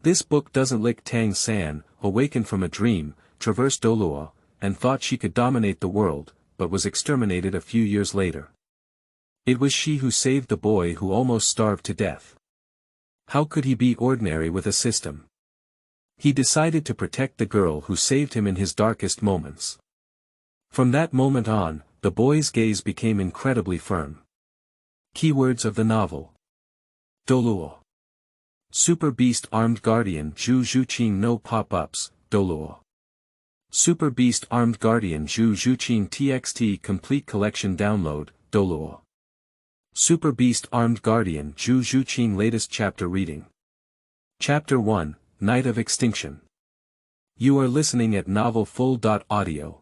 This book doesn't lick Tang San, awakened from a dream, traversed Douluo, and thought she could dominate the world, but was exterminated a few years later. It was she who saved the boy who almost starved to death. How could he be ordinary with a system? He decided to protect the girl who saved him in his darkest moments. From that moment on, the boy's gaze became incredibly firm. Keywords of the novel. Douluo. Super Beast Armed Guardian Zhu Zhuqing no pop-ups, Douluo. Super Beast Armed Guardian Zhu Zhuqing TXT Complete Collection Download, Douluo. Super Beast Armed Guardian Zhu Zhuqing Latest Chapter Reading. Chapter 1, Night of Extinction. You are listening at novelfull.audio.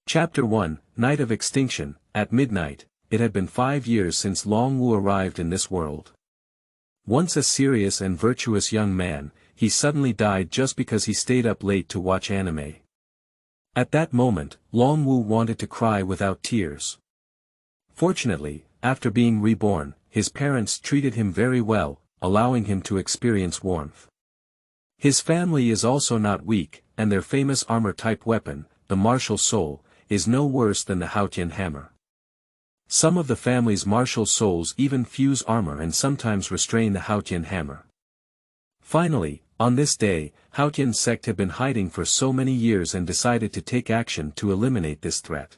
Chapter 1, Night of Extinction. At midnight, it had been 5 years since Long Wu arrived in this world. Once a serious and virtuous young man, he suddenly died just because he stayed up late to watch anime. At that moment, Long Wu wanted to cry without tears. Fortunately, after being reborn, his parents treated him very well, allowing him to experience warmth. His family is also not weak, and their famous armor-type weapon, the martial soul, is no worse than the Haotian hammer. Some of the family's martial souls even fuse armor and sometimes restrain the Haotian hammer. Finally, on this day, Haotian sect had been hiding for so many years and decided to take action to eliminate this threat.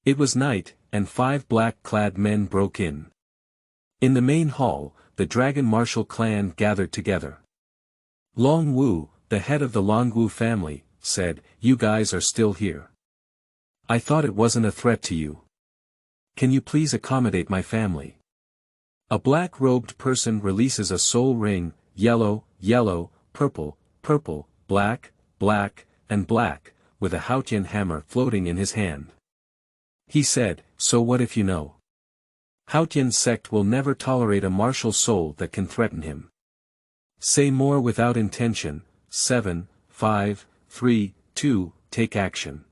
It was night, and 5 black-clad men broke in. In the main hall, the dragon martial clan gathered together. Long Wu, the head of the Longwu family, said, "You guys are still here. I thought it wasn't a threat to you. Can you please accommodate my family?" A black-robed person releases a soul ring, yellow, yellow, purple, purple, black, black, and black, with a Haotian hammer floating in his hand. He said, "So what if you know? Haotian sect will never tolerate a martial soul that can threaten him. Say more without intention. 7, 5, 3, 2, take action."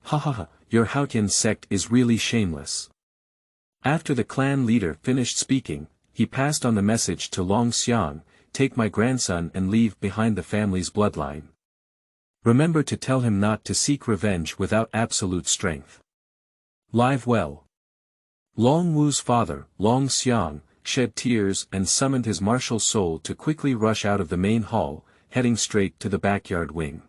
Ha ha ha, your Haotian sect is really shameless. After the clan leader finished speaking, he passed on the message to Long Xiang, "Take my grandson and leave behind the family's bloodline. Remember to tell him not to seek revenge without absolute strength. Live well." Long Wu's father, Long Xiang, shed tears and summoned his martial soul to quickly rush out of the main hall, heading straight to the backyard wing.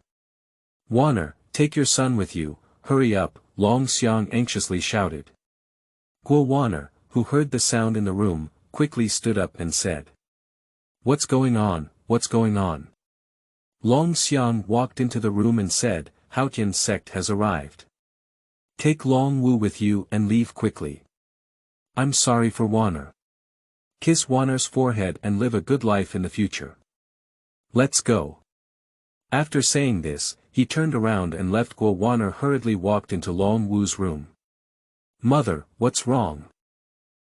"Wanner, take your son with you, hurry up," Long Xiang anxiously shouted. Guo Wanner, who heard the sound in the room, quickly stood up and said, "What's going on, what's going on?" Long Xiang walked into the room and said, "Haotian sect has arrived. Take Long Wu with you and leave quickly. I'm sorry for Wanner. Kiss Wanner's forehead and live a good life in the future. Let's go." After saying this, he turned around and left. Guo Wanner hurriedly walked into Long Wu's room. "Mother, what's wrong?"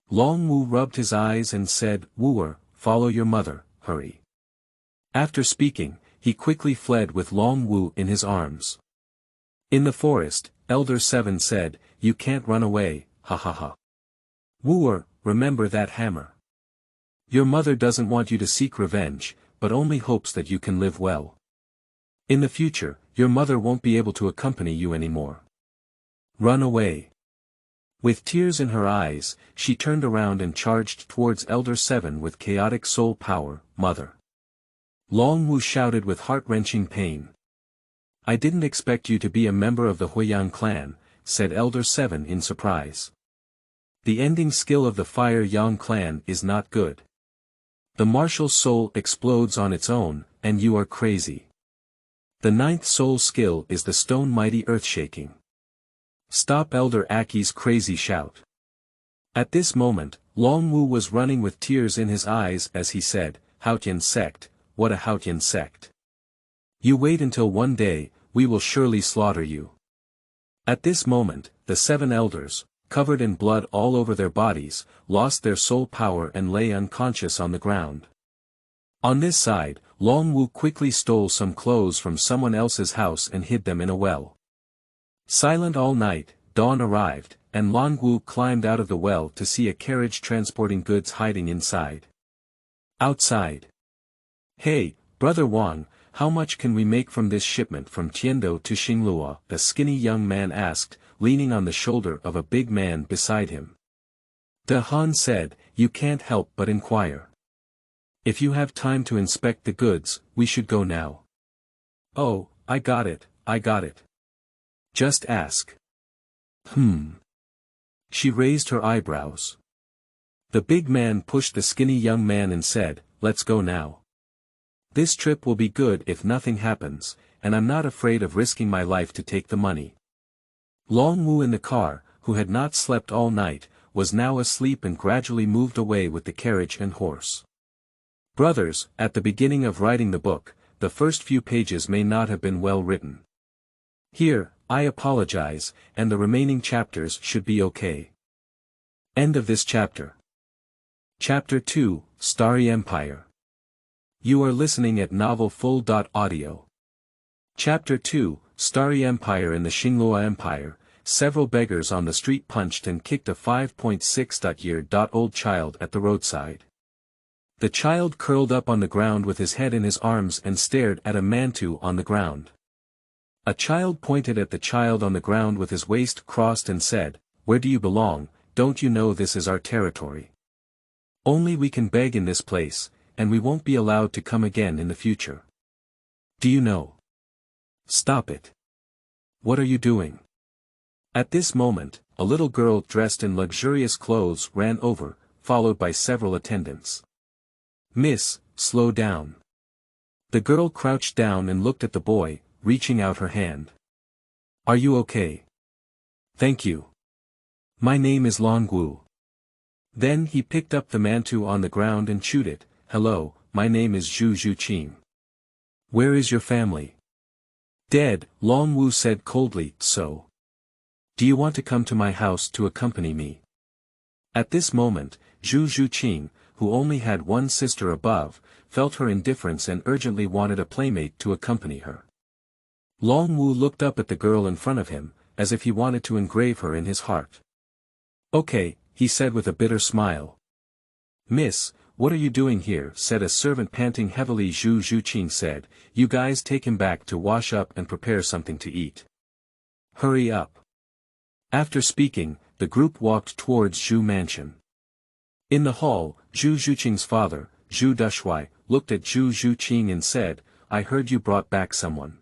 Long Wu rubbed his eyes and said, "Wooer, follow your mother, hurry." After speaking, he quickly fled with Long Wu in his arms. In the forest, Elder 7 said, "You can't run away, ha ha ha. Wooer, remember that hammer. Your mother doesn't want you to seek revenge, but only hopes that you can live well. In the future, your mother won't be able to accompany you anymore. Run away." With tears in her eyes, she turned around and charged towards Elder 7 with chaotic soul power. "Mother!" Long Wu shouted with heart-wrenching pain. "I didn't expect you to be a member of the Huiyang clan," said Elder 7 in surprise. "The ending skill of the Fire Yang clan is not good. The martial soul explodes on its own, and you are crazy. The 9th soul skill is the Stone Mighty Earthshaking. Stop Elder Aki's crazy shout." At this moment, Long Wu was running with tears in his eyes as he said, "Haotian sect, what a Haotian sect. You wait until one day, we will surely slaughter you." At this moment, the 7 elders, covered in blood all over their bodies, lost their soul power and lay unconscious on the ground. On this side, Long Wu quickly stole some clothes from someone else's house and hid them in a well. Silent all night, dawn arrived, and Long Wu climbed out of the well to see a carriage transporting goods hiding inside. Outside, Hey, Brother Wang, how much can we make from this shipment from Tiando to Xinglua? A skinny young man asked, leaning on the shoulder of a big man beside him. De Han said, you can't help but inquire. If you have time to inspect the goods, we should go now. Oh, I got it. Just ask. She raised her eyebrows. The big man pushed the skinny young man and said, let's go now. This trip will be good if nothing happens, and I'm not afraid of risking my life to take the money. Long Wu in the car, who had not slept all night, was now asleep and gradually moved away with the carriage and horse. Brothers, at the beginning of writing the book, the first few pages may not have been well written. Here, I apologize, and the remaining chapters should be okay. End of this chapter. Chapter 2, Starry Empire. You are listening at novelfull.audio. Chapter 2, Starry Empire. In the Xinglua Empire, several beggars on the street punched and kicked a 5.6-year-old child at the roadside. The child curled up on the ground with his head in his arms and stared at a mantu on the ground. A child pointed at the child on the ground with his waist crossed and said, "Where do you belong? Don't you know this is our territory? Only we can beg in this place, and we won't be allowed to come again in the future. Do you know? Stop it. What are you doing?" At this moment, a little girl dressed in luxurious clothes ran over, followed by several attendants. "Miss, slow down." The girl crouched down and looked at the boy, reaching out her hand. "Are you okay?" "Thank you. My name is Long Wu." Then he picked up the mantu on the ground and chewed it. "Hello, my name is Zhu Zhuqing. Where is your family?" "Dead," Long Wu said coldly. "So? Do you want to come to my house to accompany me?" At this moment, Zhu Zhuqing, who only had one sister above, felt her indifference and urgently wanted a playmate to accompany her. Long Wu looked up at the girl in front of him, as if he wanted to engrave her in his heart. "Okay," he said with a bitter smile. "Miss, what are you doing here?" said a servant panting heavily. Zhu Zhuqing said, "You guys take him back to wash up and prepare something to eat. Hurry up." After speaking, the group walked towards Zhu Mansion. In the hall, Zhu Zhuqing's father, Zhu Dushui, looked at Zhu Zhuqing and said, "I heard you brought back someone."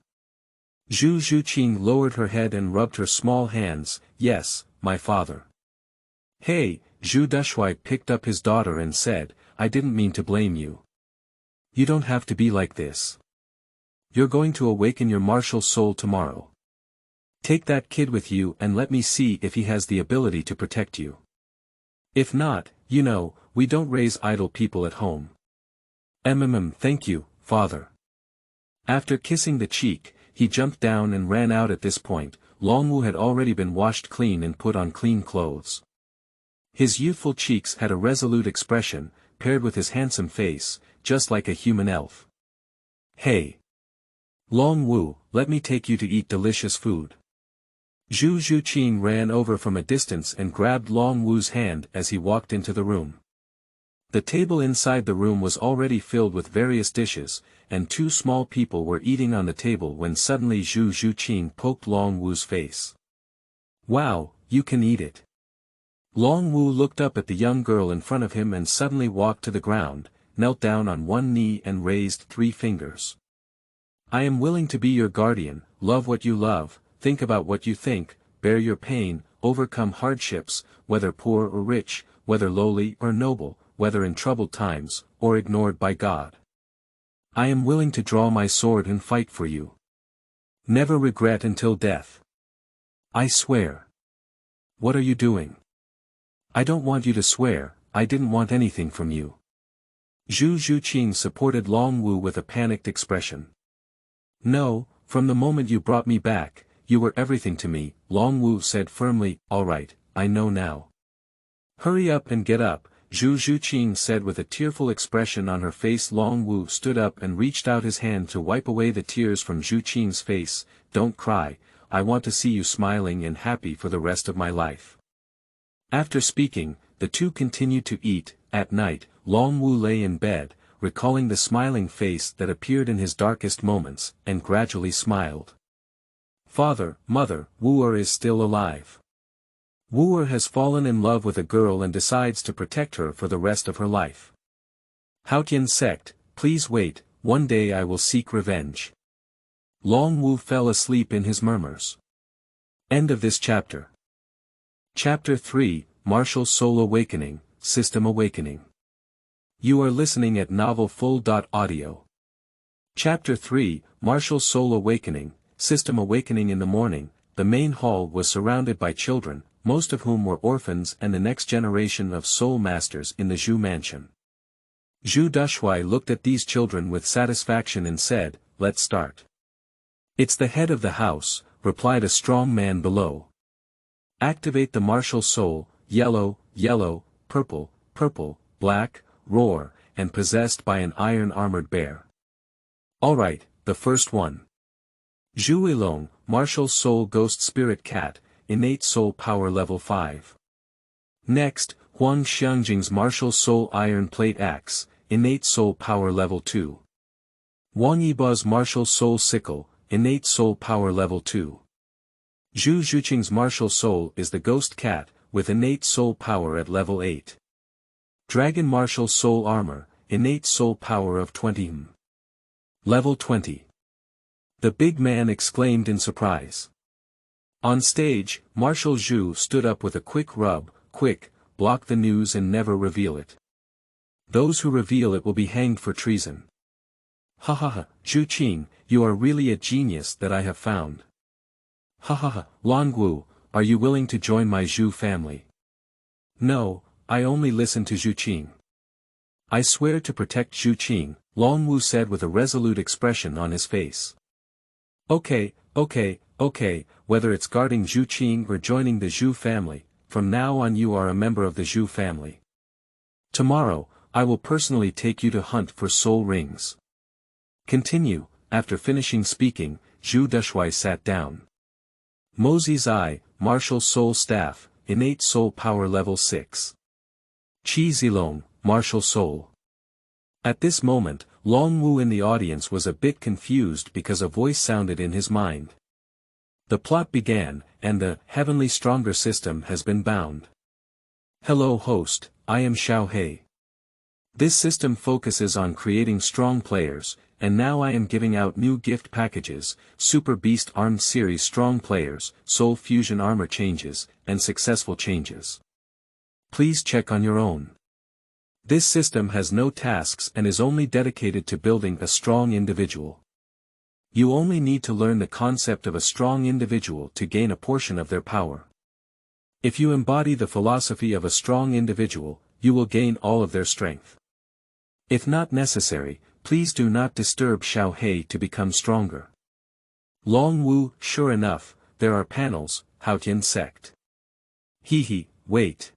Zhu Zhuqing lowered her head and rubbed her small hands. "Yes, my father." "Hey," Zhu Dushui picked up his daughter and said, "I didn't mean to blame you. You don't have to be like this. You're going to awaken your martial soul tomorrow. Take that kid with you and let me see if he has the ability to protect you. If not, you know, we don't raise idle people at home." Thank you, father." After kissing the cheek, he jumped down and ran out. At this point, Long Wu had already been washed clean and put on clean clothes. His youthful cheeks had a resolute expression, paired with his handsome face, just like a human elf. "Hey, Long Wu, let me take you to eat delicious food." Zhu Zhuqing ran over from a distance and grabbed Long Wu's hand as he walked into the room. The table inside the room was already filled with various dishes, and two small people were eating on the table when suddenly Zhu Zhuqing poked Long Wu's face. "Wow, you can eat it." Long Wu looked up at the young girl in front of him and suddenly walked to the ground, knelt down on one knee and raised 3 fingers. "I am willing to be your guardian, love what you love, think about what you think, bear your pain, overcome hardships, whether poor or rich, whether lowly or noble, whether in troubled times, or ignored by God. I am willing to draw my sword and fight for you. Never regret until death. I swear." "What are you doing?" "I don't want you to swear, I didn't want anything from you." Zhu Zhuqing supported Long Wu with a panicked expression. "No, from the moment you brought me back, you were everything to me," Long Wu said firmly. "All right, I know now." "Hurry up and get up," Zhu Zhuqing said with a tearful expression on her face. Long Wu stood up and reached out his hand to wipe away the tears from Zhuqing's face. "Don't cry, I want to see you smiling and happy for the rest of my life." After speaking, the two continued to eat. At night, Long Wu lay in bed, recalling the smiling face that appeared in his darkest moments, and gradually smiled. Father, mother, Wu is still alive. Wu has fallen in love with a girl and decides to protect her for the rest of her life. Haotian sect, please wait, one day I will seek revenge. Long Wu fell asleep in his murmurs. End of this chapter. Chapter 3, Martial Soul Awakening, System Awakening. You are listening at novelfull.audio. Chapter 3, Martial Soul Awakening, System Awakening. In the morning, the main hall was surrounded by children, most of whom were orphans and the next generation of soul masters in the Zhu mansion. Zhu Zhuqing looked at these children with satisfaction and said, "Let's start." "It's the head of the house," replied a strong man below. "Activate the martial soul, yellow, yellow, purple, purple, black, roar, and possessed by an iron-armored bear." "Alright, the first one." Zhu Ilong, martial soul ghost spirit cat, innate soul power level 5. Next, Huang Xiangjing's martial soul iron plate axe, innate soul power level 2. Wang Yiba's martial soul sickle, innate soul power level 2. Zhu Zhuqing's martial soul is the ghost cat, with innate soul power at level 8. Dragon martial soul armor, innate soul power of 20. Level 20. The big man exclaimed in surprise. On stage, Martial Zhu stood up with a quick rub. "Quick, block the news and never reveal it. Those who reveal it will be hanged for treason." "Ha ha ha, Zhu Qing, you are really a genius that I have found." "Ha ha ha, Longwu, are you willing to join my Zhu family?" "No, I only listen to Zhu Qing." "I swear to protect Zhu Qing," Longwu said with a resolute expression on his face. Okay, whether it's guarding Zhu Qing or joining the Zhu family, from now on you are a member of the Zhu family. Tomorrow, I will personally take you to hunt for soul rings. Continue." After finishing speaking, Zhu Zhuqing sat down. Mosey's eye, martial soul staff, innate soul power level 6. Qi Zilong, martial soul. At this moment, Long Wu in the audience was a bit confused because a voice sounded in his mind. The plot began, and the heavenly stronger system has been bound. Hello host, I am Xiao He. This system focuses on creating strong players, and now I am giving out new gift packages, Super Beast Armed Series Strong Players, Soul Fusion Armor Changes, and Successful Changes. Please check on your own. This system has no tasks and is only dedicated to building a strong individual. You only need to learn the concept of a strong individual to gain a portion of their power. If you embody the philosophy of a strong individual, you will gain all of their strength. If not necessary, please do not disturb Xiao He to become stronger. Long Wu, sure enough, there are panels, Haotian sect. Hehe, wait.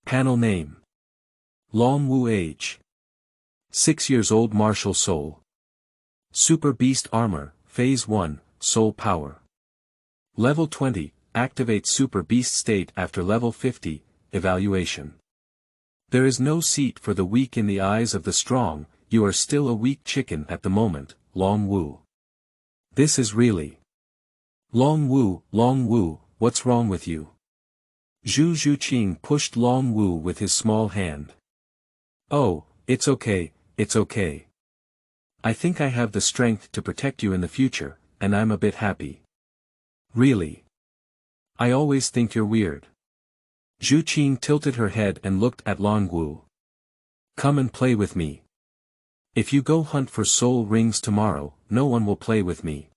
Panel name. Long Wu age. 6 years old martial soul. Super Beast Armor, Phase 1, Soul Power. Level 20, activate Super Beast state after level 50, evaluation. There is no seat for the weak in the eyes of the strong, you are still a weak chicken at the moment, Long Wu. This is really. Long Wu, what's wrong with you? Zhu Zhuqing pushed Long Wu with his small hand. Oh, it's okay. I think I have the strength to protect you in the future, and I'm a bit happy. Really? I always think you're weird. Zhu Qing tilted her head and looked at Long Wu. Come and play with me. If you go hunt for soul rings tomorrow, no one will play with me.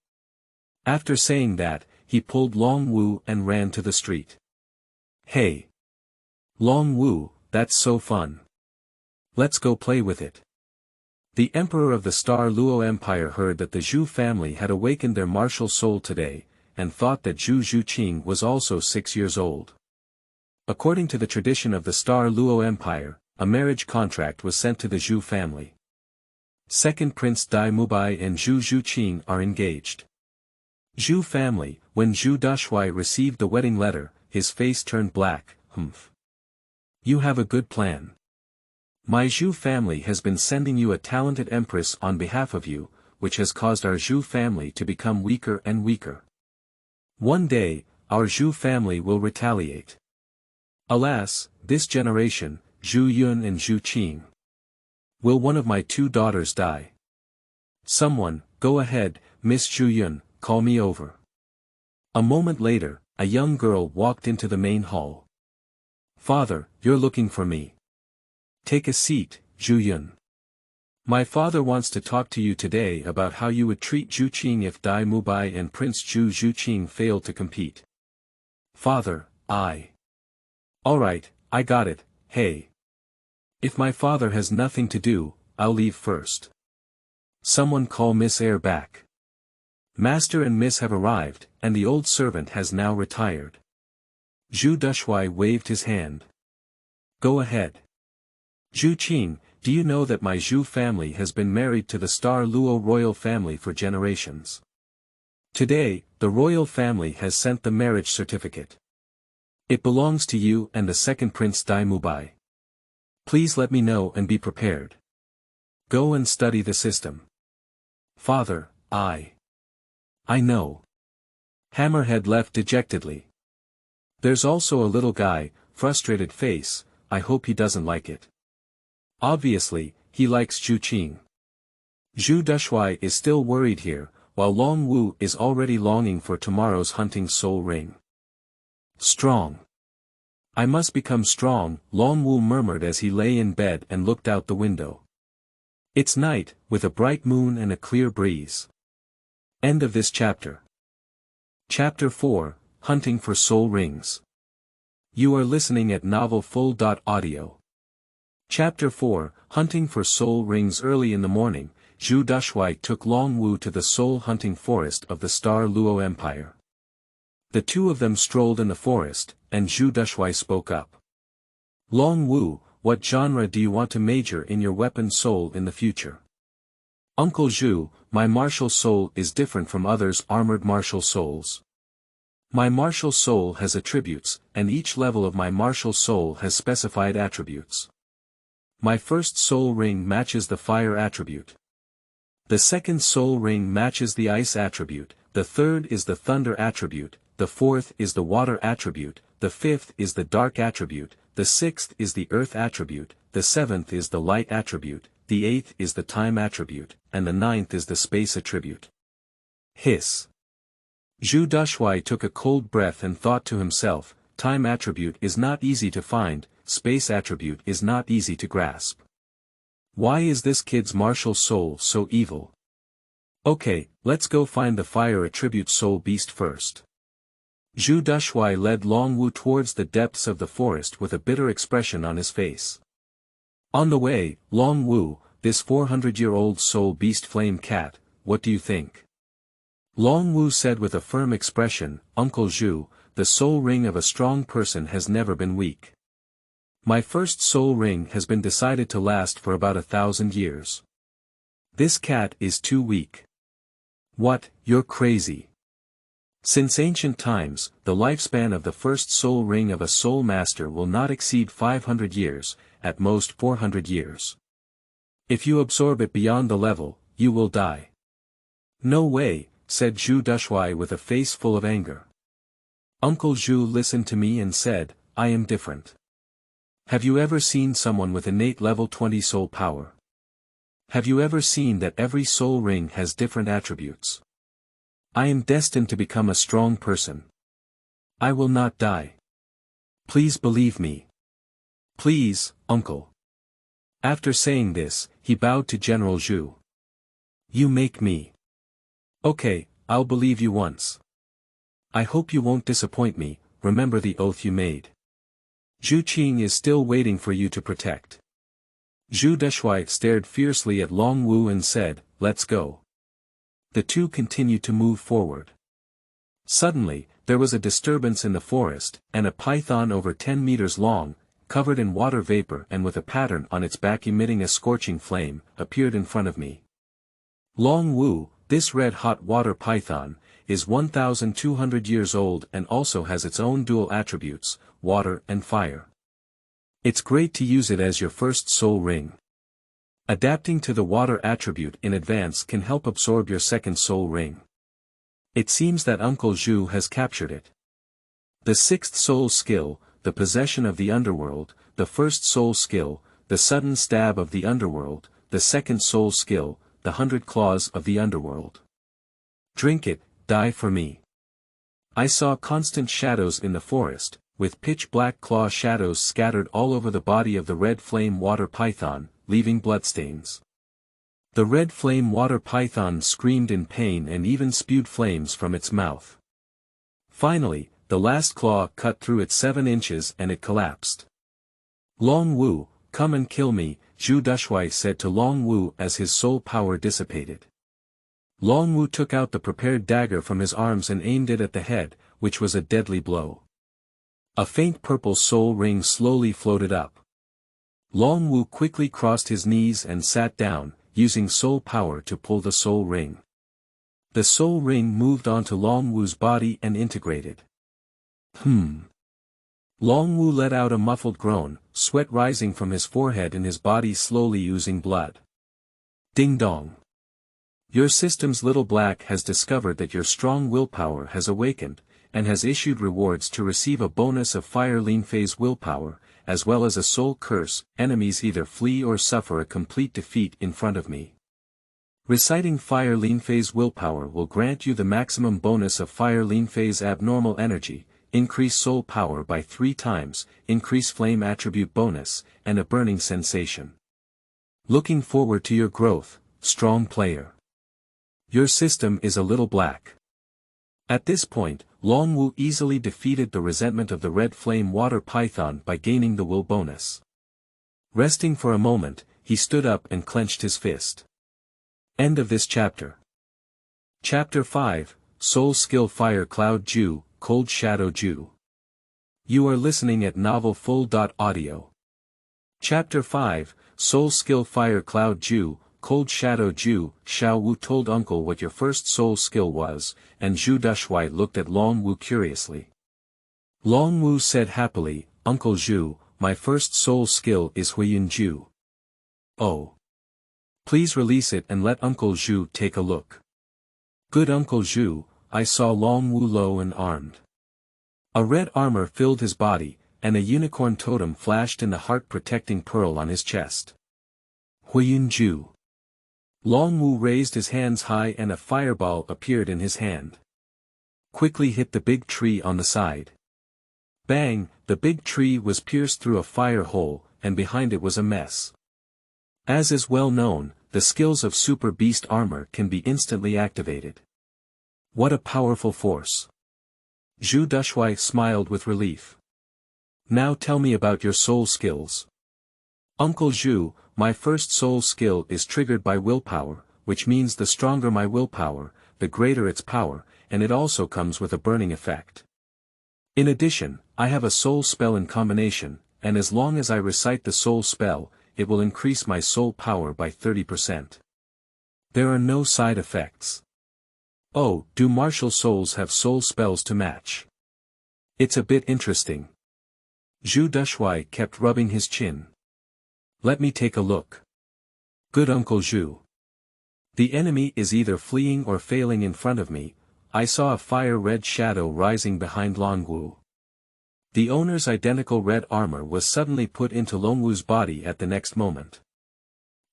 After saying that, he pulled Long Wu and ran to the street. Hey! Long Wu, that's so fun. Let's go play with it. The Emperor of the Star Luo Empire heard that the Zhu family had awakened their martial soul today, and thought that Zhu Zhuqing was also 6 years old. According to the tradition of the Star Luo Empire, a marriage contract was sent to the Zhu family. Second Prince Dai Mubai and Zhu Zhuqing are engaged. Zhu family, when Zhu Zhuqing received the wedding letter, his face turned black, humph. You have a good plan. My Zhu family has been sending you a talented empress on behalf of you, which has caused our Zhu family to become weaker and weaker. One day, our Zhu family will retaliate. Alas, this generation, Zhu Yun and Zhu Qing. Will one of my 2 daughters die? Someone, go ahead, Miss Zhu Yun, call me over. A moment later, a young girl walked into the main hall. Father, you're looking for me. Take a seat, Zhu Yun. My father wants to talk to you today about how you would treat Zhu Qing if Dai Mubai and Prince Zhu Zhuqing failed to compete. Father, Alright, I got it, hey. If my father has nothing to do, I'll leave first. Someone call Miss Air back. Master and Miss have arrived, and the old servant has now retired. Zhu Duxuai waved his hand. Go ahead. Zhu Qing, do you know that my Zhu family has been married to the Star Luo royal family for generations? Today, the royal family has sent the marriage certificate. It belongs to you and the second Prince Dai Mubai. Please let me know and be prepared. Go and study the system. Father, I know. Hammerhead left dejectedly. There's also a little guy, frustrated face, I hope he doesn't like it. Obviously, he likes Zhu Qing. Zhu Duxuai is still worried here, while Long Wu is already longing for tomorrow's hunting soul ring. Strong. I must become strong, Long Wu murmured as he lay in bed and looked out the window. It's night, with a bright moon and a clear breeze. End of this chapter. Chapter 4, Hunting for Soul Rings. You are listening at novelfull.audio. Chapter 4, Hunting for Soul Rings. Early in the morning, Zhu Duxuai took Long Wu to the soul-hunting forest of the Star Luo Empire. The 2 of them strolled in the forest, and Zhu Duxuai spoke up. Long Wu, what genre do you want to major in your weapon soul in the future? Uncle Zhu, my martial soul is different from others' armored martial souls. My martial soul has attributes, and each level of my martial soul has specified attributes. My first soul ring matches the fire attribute. The second soul ring matches the ice attribute, the third is the thunder attribute, the fourth is the water attribute, the fifth is the dark attribute, the sixth is the earth attribute, the seventh is the light attribute, the eighth is the time attribute, and the ninth is the space attribute. Hiss. Zhu Duxuai took a cold breath and thought to himself, time attribute is not easy to find, space attribute is not easy to grasp. Why is this kid's martial soul so evil? Okay, let's go find the fire attribute soul beast first. Zhu Duxuai led Long Wu towards the depths of the forest with a bitter expression on his face. On the way, Long Wu, this 400-year-old soul beast flame cat, what do you think? Long Wu said with a firm expression, Uncle Zhu, the soul ring of a strong person has never been weak. My first soul ring has been decided to last for about 1,000 years. This cat is too weak. What, you're crazy. Since ancient times, the lifespan of the first soul ring of a soul master will not exceed 500 years, at most 400 years. If you absorb it beyond the level, you will die. No way, said Zhu Duxuai with a face full of anger. Uncle Zhu listened to me and said, I am different. Have you ever seen someone with innate level 20 soul power? Have you ever seen that every soul ring has different attributes? I am destined to become a strong person. I will not die. Please believe me. Please, uncle. After saying this, he bowed to General Zhu. You make me. Okay, I'll believe you once. I hope you won't disappoint me, remember the oath you made. Zhu Qing is still waiting for you to protect. Zhu Duxuai stared fiercely at Long Wu and said, let's go. The 2 continued to move forward. Suddenly, there was a disturbance in the forest, and a python over 10 meters long, covered in water vapor and with a pattern on its back emitting a scorching flame, appeared in front of me. Long Wu, this red-hot water python, is 1,200 years old and also has its own dual attributes, water and fire. It's great to use it as your first soul ring. Adapting to the water attribute in advance can help absorb your second soul ring. It seems that Uncle Zhu has captured it. The sixth soul skill, the possession of the underworld, the first soul skill, the sudden stab of the underworld, the second soul skill, the 100 claws of the underworld. Drink it, die for me. I saw constant shadows in the forest, with pitch-black claw shadows scattered all over the body of the red flame water python, leaving bloodstains. The red flame water python screamed in pain and even spewed flames from its mouth. Finally, the last claw cut through it 7 inches and it collapsed. Long Wu, come and kill me, Zhu Zhuqing said to Long Wu as his soul power dissipated. Long Wu took out the prepared dagger from his arms and aimed it at the head, which was a deadly blow. A faint purple soul ring slowly floated up. Long Wu quickly crossed his knees and sat down, using soul power to pull the soul ring. The soul ring moved onto Long Wu's body and integrated. Long Wu let out a muffled groan, sweat rising from his forehead and his body slowly oozing blood. Ding dong. Your system's little black has discovered that your strong willpower has awakened, and has issued rewards to receive a bonus of fire lean phase willpower, as well as a soul curse. Enemies either flee or suffer a complete defeat in front of me. Reciting fire lean phase willpower will grant you the maximum bonus of fire lean phase abnormal energy, increase soul power by 3 times, increase flame attribute bonus, and a burning sensation. Looking forward to your growth, strong player. Your system is a little black. At this point, Long Wu easily defeated the resentment of the red flame water python by gaining the will bonus. Resting for a moment, he stood up and clenched his fist. End of this chapter. Chapter 5, Soul Skill Fire Cloud Ju, Cold Shadow Ju. You are listening at novelfull.audio. Chapter 5, Soul Skill Fire Cloud Ju, Cold Shadow Ju. Zhao Wu told Uncle what your first soul skill was, and Zhu Zhuqing looked at Long Wu curiously. Long Wu said happily, Uncle Zhu, my first soul skill is Huiyun Ju. Oh. Please release it and let Uncle Zhu take a look. Good Uncle Zhu, I saw Long Wu low and armed. A red armor filled his body, and a unicorn totem flashed in the heart-protecting pearl on his chest. Huiyun Ju. Long Wu raised his hands high and a fireball appeared in his hand. Quickly hit the big tree on the side. Bang, the big tree was pierced through a fire hole, and behind it was a mess. As is well known, the skills of Super Beast Armor can be instantly activated. What a powerful force. Zhu Zhuqing smiled with relief. Now tell me about your soul skills. Uncle Zhu, my first soul skill is triggered by willpower, which means the stronger my willpower, the greater its power, and it also comes with a burning effect. In addition, I have a soul spell in combination, and as long as I recite the soul spell, it will increase my soul power by 30%. There are no side effects. Oh, do martial souls have soul spells to match? It's a bit interesting. Zhu Zhuqing kept rubbing his chin. Let me take a look. Good Uncle Zhu. The enemy is either fleeing or failing in front of me. I saw a fire-red shadow rising behind Long Wu. The owner's identical red armor was suddenly put into Long Wu's body at the next moment.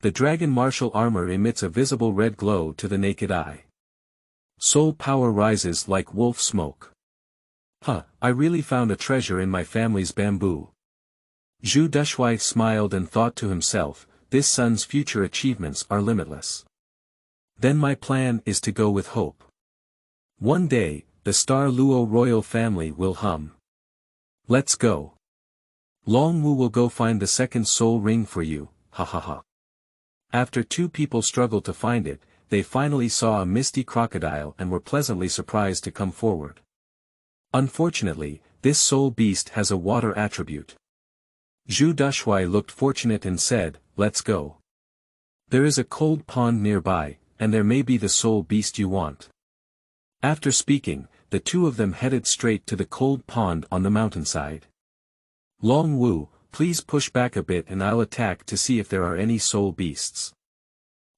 The dragon martial armor emits a visible red glow to the naked eye. Soul power rises like wolf smoke. I really found a treasure in my family's bamboo. Zhu Zhuqing smiled and thought to himself, this son's future achievements are limitless. Then my plan is to go with hope. One day, the Luo royal family will hum. Let's go. Long Wu will go find the second soul ring for you, ha ha ha. After 2 people struggled to find it, they finally saw a misty crocodile and were pleasantly surprised to come forward. Unfortunately, this soul beast has a water attribute. Zhu Zhuqing looked fortunate and said, let's go. There is a cold pond nearby, and there may be the soul beast you want. After speaking, the 2 of them headed straight to the cold pond on the mountainside. Long Wu, please push back a bit and I'll attack to see if there are any soul beasts.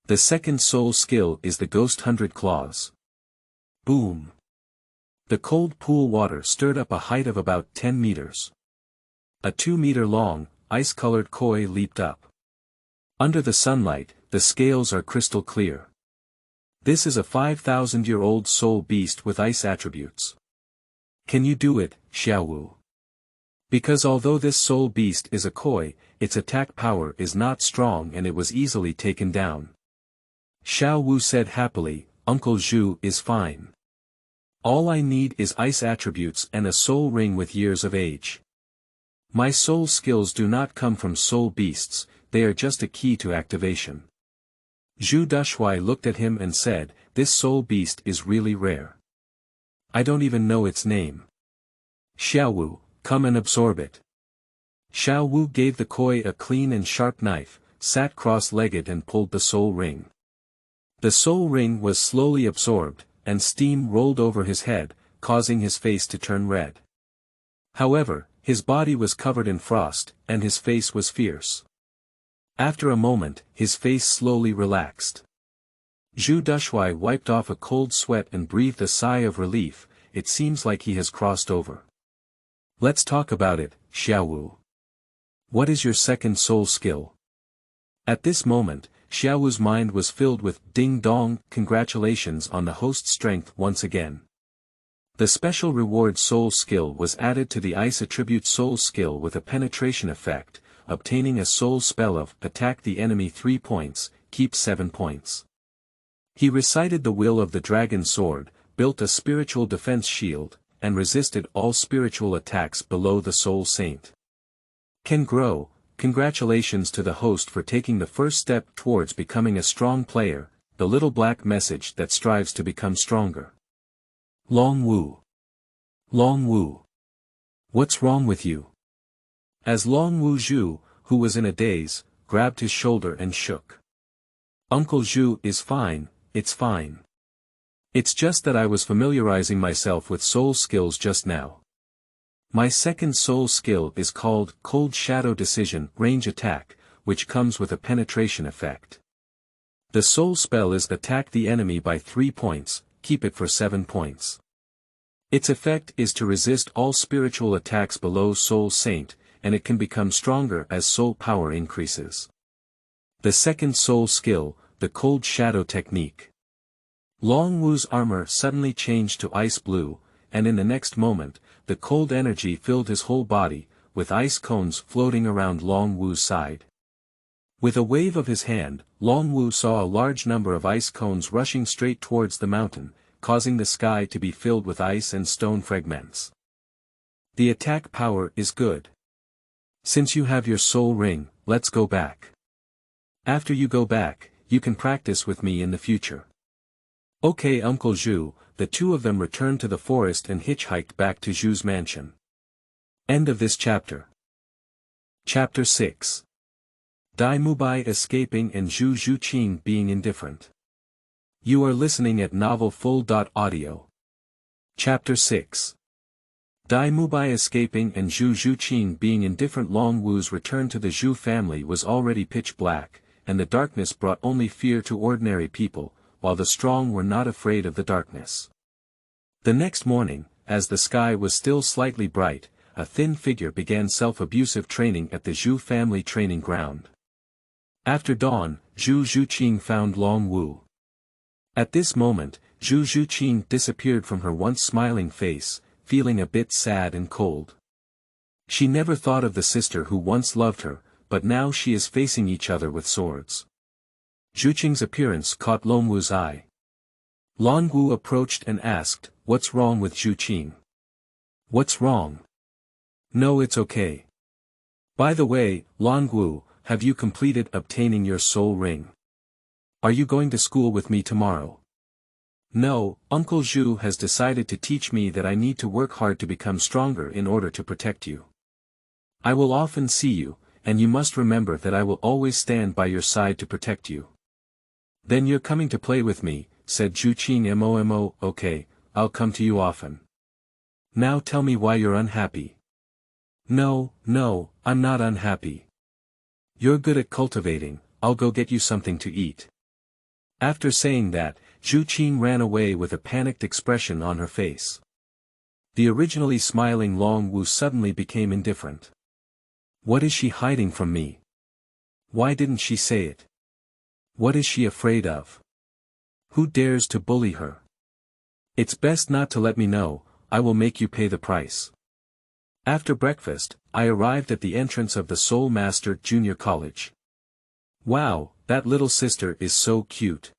The second soul skill is the Ghost 100 Claws. Boom. The cold pool water stirred up a height of about 10 meters. A 2-meter-long, ice-colored koi leaped up. Under the sunlight, the scales are crystal clear. This is a 5,000-year-old soul beast with ice attributes. Can you do it, Xiaowu? Because although this soul beast is a koi, its attack power is not strong and it was easily taken down. Xiaowu said happily, Uncle Zhu is fine. All I need is ice attributes and a soul ring with years of age. My soul skills do not come from soul beasts, they are just a key to activation. Zhu Zhuqing looked at him and said, this soul beast is really rare. I don't even know its name. Xiaowu, come and absorb it. Xiaowu gave the koi a clean and sharp knife, sat cross-legged and pulled the soul ring. The soul ring was slowly absorbed, and steam rolled over his head, causing his face to turn red. However, his body was covered in frost, and his face was fierce. After a moment, his face slowly relaxed. Zhu Zhuqing wiped off a cold sweat and breathed a sigh of relief. It seems like he has crossed over. Let's talk about it, Xiaowu. What is your second soul skill? At this moment, Xiaowu's mind was filled with ding-dong, congratulations on the host's strength once again. The special reward soul skill was added to the ice attribute soul skill with a penetration effect, obtaining a soul spell of attack the enemy 3 points, keep 7 points. He recited the will of the dragon sword, built a spiritual defense shield, and resisted all spiritual attacks below the soul saint. Can grow. Congratulations to the host for taking the first step towards becoming a strong player, the little black message that strives to become stronger. Long Wu. Long Wu. What's wrong with you? As Long Wu Zhu, who was in a daze, grabbed his shoulder and shook. Uncle Zhu is fine, it's fine. It's just that I was familiarizing myself with soul skills just now. My second soul skill is called Cold Shadow Decision Range Attack, which comes with a penetration effect. The soul spell is attack the enemy by 3 points, keep it for 7 points. Its effect is to resist all spiritual attacks below soul saint, and it can become stronger as soul power increases. The second soul skill, the Cold Shadow Technique. Long Wu's armor suddenly changed to ice blue, and in the next moment, the cold energy filled his whole body, with ice cones floating around Long Wu's side. With a wave of his hand, Long Wu saw a large number of ice cones rushing straight towards the mountain, causing the sky to be filled with ice and stone fragments. The attack power is good. Since you have your soul ring, let's go back. After you go back, you can practice with me in the future. Okay, Uncle Zhu. The two of them returned to the forest and hitchhiked back to Zhu's mansion. End of this chapter. Chapter 6. Dai Mubai escaping and Zhu Zhuqing being indifferent. You are listening at novelfull.audio. Chapter 6. Dai Mubai escaping and Zhu Zhuqing being indifferent. Long Wu's return to the Zhu family was already pitch black, and the darkness brought only fear to ordinary people, while the strong were not afraid of the darkness. The next morning, as the sky was still slightly bright, a thin figure began self-abusive training at the Zhu family training ground. After dawn, Zhu Zhuqing found Long Wu. At this moment, Zhu Zhuqing disappeared from her once smiling face, feeling a bit sad and cold. She never thought of the sister who once loved her, but now she is facing each other with swords. Zhuqing's appearance caught Long Wu's eye. Long Wu approached and asked, "What's wrong with Zhuqing?" "What's wrong?" "No, it's okay. By the way, Long Wu, have you completed obtaining your soul ring? Are you going to school with me tomorrow?" "No, Uncle Zhu has decided to teach me that I need to work hard to become stronger in order to protect you. I will often see you, and you must remember that I will always stand by your side to protect you." "Then you're coming to play with me," said Zhuqing. "Momo, okay, I'll come to you often. Now tell me why you're unhappy." No, I'm not unhappy. You're good at cultivating, I'll go get you something to eat. After saying that, Zhu Qing ran away with a panicked expression on her face. The originally smiling Long Wu suddenly became indifferent. What is she hiding from me? Why didn't she say it? What is she afraid of? Who dares to bully her? It's best not to let me know, I will make you pay the price. After breakfast, I arrived at the entrance of the Soul Master Junior College. Wow, that little sister is so cute.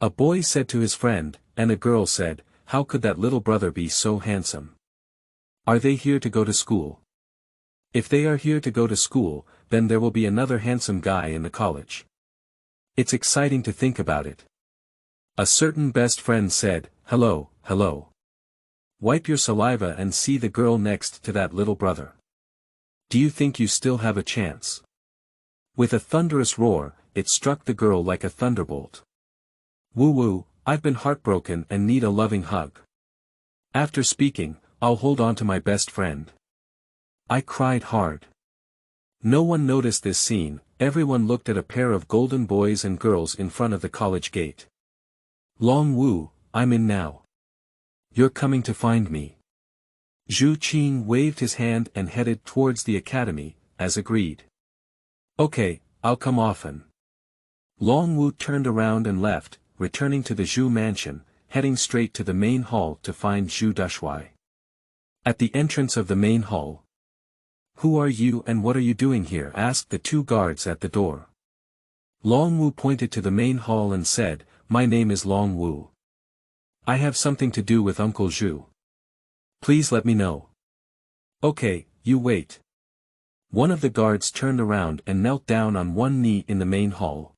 A boy said to his friend, and a girl said, how could that little brother be so handsome? Are they here to go to school? If they are here to go to school, then there will be another handsome guy in the college. It's exciting to think about it. A certain best friend said, hello, hello. Wipe your saliva and see the girl next to that little brother. Do you think you still have a chance? With a thunderous roar, it struck the girl like a thunderbolt. Woo woo, I've been heartbroken and need a loving hug. After speaking, I'll hold on to my best friend. I cried hard. No one noticed this scene, everyone looked at a pair of golden boys and girls in front of the college gate. Long Wu, I'm in now. You're coming to find me. Zhu Qing waved his hand and headed towards the academy, as agreed. Okay, I'll come often. Long Wu turned around and left, returning to the Zhu mansion, heading straight to the main hall to find Zhu Zhuqing. At the entrance of the main hall. Who are you and what are you doing here? Asked the two guards at the door. Long Wu pointed to the main hall and said, my name is Long Wu. I have something to do with Uncle Zhu. Please let me know. Okay, you wait. One of the guards turned around and knelt down on one knee in the main hall.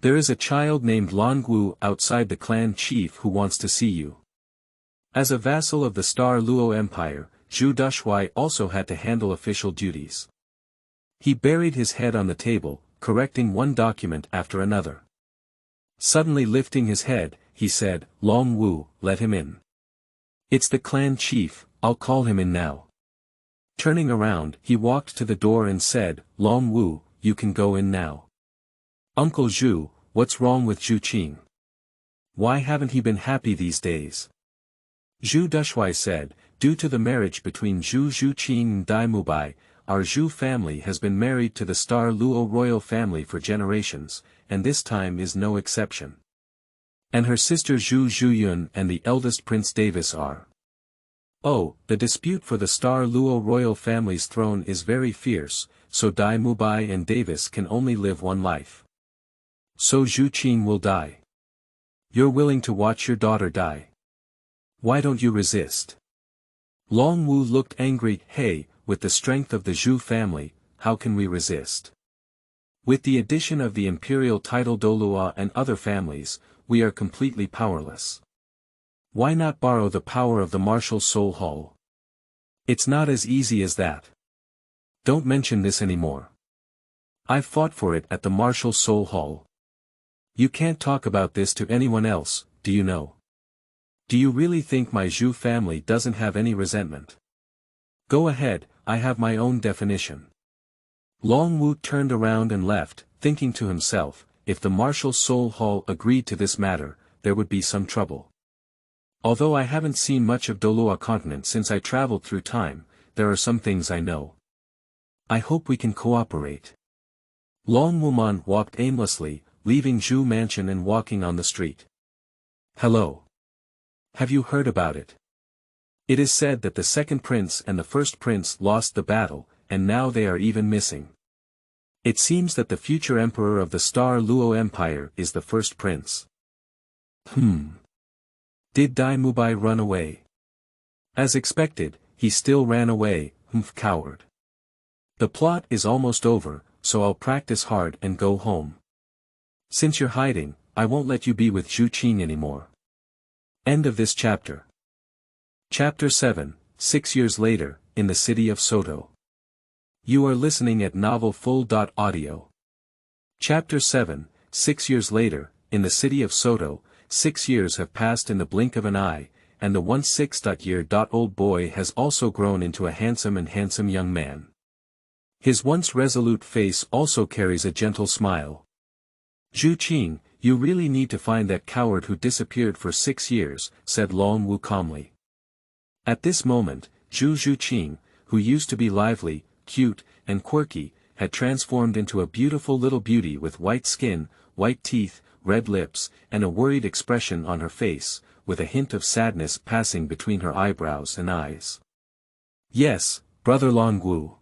There is a child named Long Wu outside the clan chief who wants to see you. As a vassal of the Star Luo Empire, Zhu Zhuqing also had to handle official duties. He buried his head on the table, correcting one document after another. Suddenly lifting his head, he said, Long Wu, let him in. It's the clan chief, I'll call him in now. Turning around, he walked to the door and said, Long Wu, you can go in now. Uncle Zhu, what's wrong with Zhu Qing? Why haven't he been happy these days? Zhu Zhuqing said, due to the marriage between Zhu Zhuqing and Dai Mubai, our Zhu family has been married to the Star Luo royal family for generations, and this time is no exception. And her sister Zhu Zhuyun and the eldest Prince Davis are. Oh, the dispute for the Star Luo royal family's throne is very fierce, so Dai Mubai and Davis can only live one life. So Zhu Qing will die. You're willing to watch your daughter die. Why don't you resist? Long Wu looked angry. Hey, with the strength of the Zhu family, how can we resist? With the addition of the imperial title Douluo and other families, we are completely powerless. Why not borrow the power of the martial soul hall? It's not as easy as that. Don't mention this anymore. I've fought for it at the martial soul hall. You can't talk about this to anyone else, do you know? Do you really think my Zhu family doesn't have any resentment? Go ahead, I have my own definition. Long Wu turned around and left, thinking to himself, if the martial soul hall agreed to this matter, there would be some trouble. Although I haven't seen much of Douluo continent since I traveled through time, there are some things I know. I hope we can cooperate. Long Wuman walked aimlessly, leaving Zhu mansion and walking on the street. Hello. Have you heard about it? It is said that the second prince and the first prince lost the battle, and now they are even missing. It seems that the future emperor of the Star Luo Empire is the first prince. Did Dai Mubai run away? As expected, he still ran away, coward. The plot is almost over, so I'll practice hard and go home. Since you're hiding, I won't let you be with Zhu Qing anymore. End of this chapter. Chapter 7, 6 years later, in the city of Soto. You are listening at novelfull.audio. Chapter 7, 6 years later, in the city of Soto, 6 years have passed in the blink of an eye, and the 1/6-year-old boy has also grown into a handsome young man. His once resolute face also carries a gentle smile. Zhu Qing, you really need to find that coward who disappeared for 6 years, said Long Wu calmly. At this moment, Zhu Zhuqing, who used to be lively, cute, and quirky, had transformed into a beautiful little beauty with white skin, white teeth, red lips, and a worried expression on her face, with a hint of sadness passing between her eyebrows and eyes. Yes, brother Long Wu.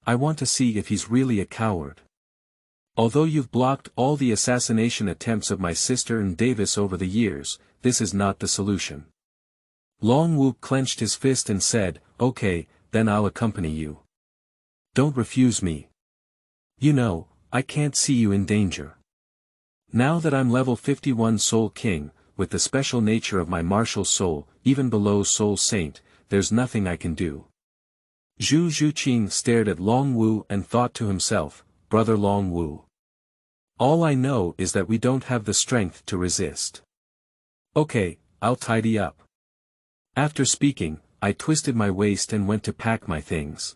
I want to see if he's really a coward. Although you've blocked all the assassination attempts of my sister and Davis over the years, this is not the solution. Long Wu clenched his fist and said, okay, then I'll accompany you. Don't refuse me. You know, I can't see you in danger. Now that I'm level 51 Soul King, with the special nature of my martial soul, even below Soul Saint, there's nothing I can do. Zhu Zhuqing stared at Long Wu and thought to himself, brother Long Wu. All I know is that we don't have the strength to resist. Okay, I'll tidy up. After speaking, I twisted my waist and went to pack my things.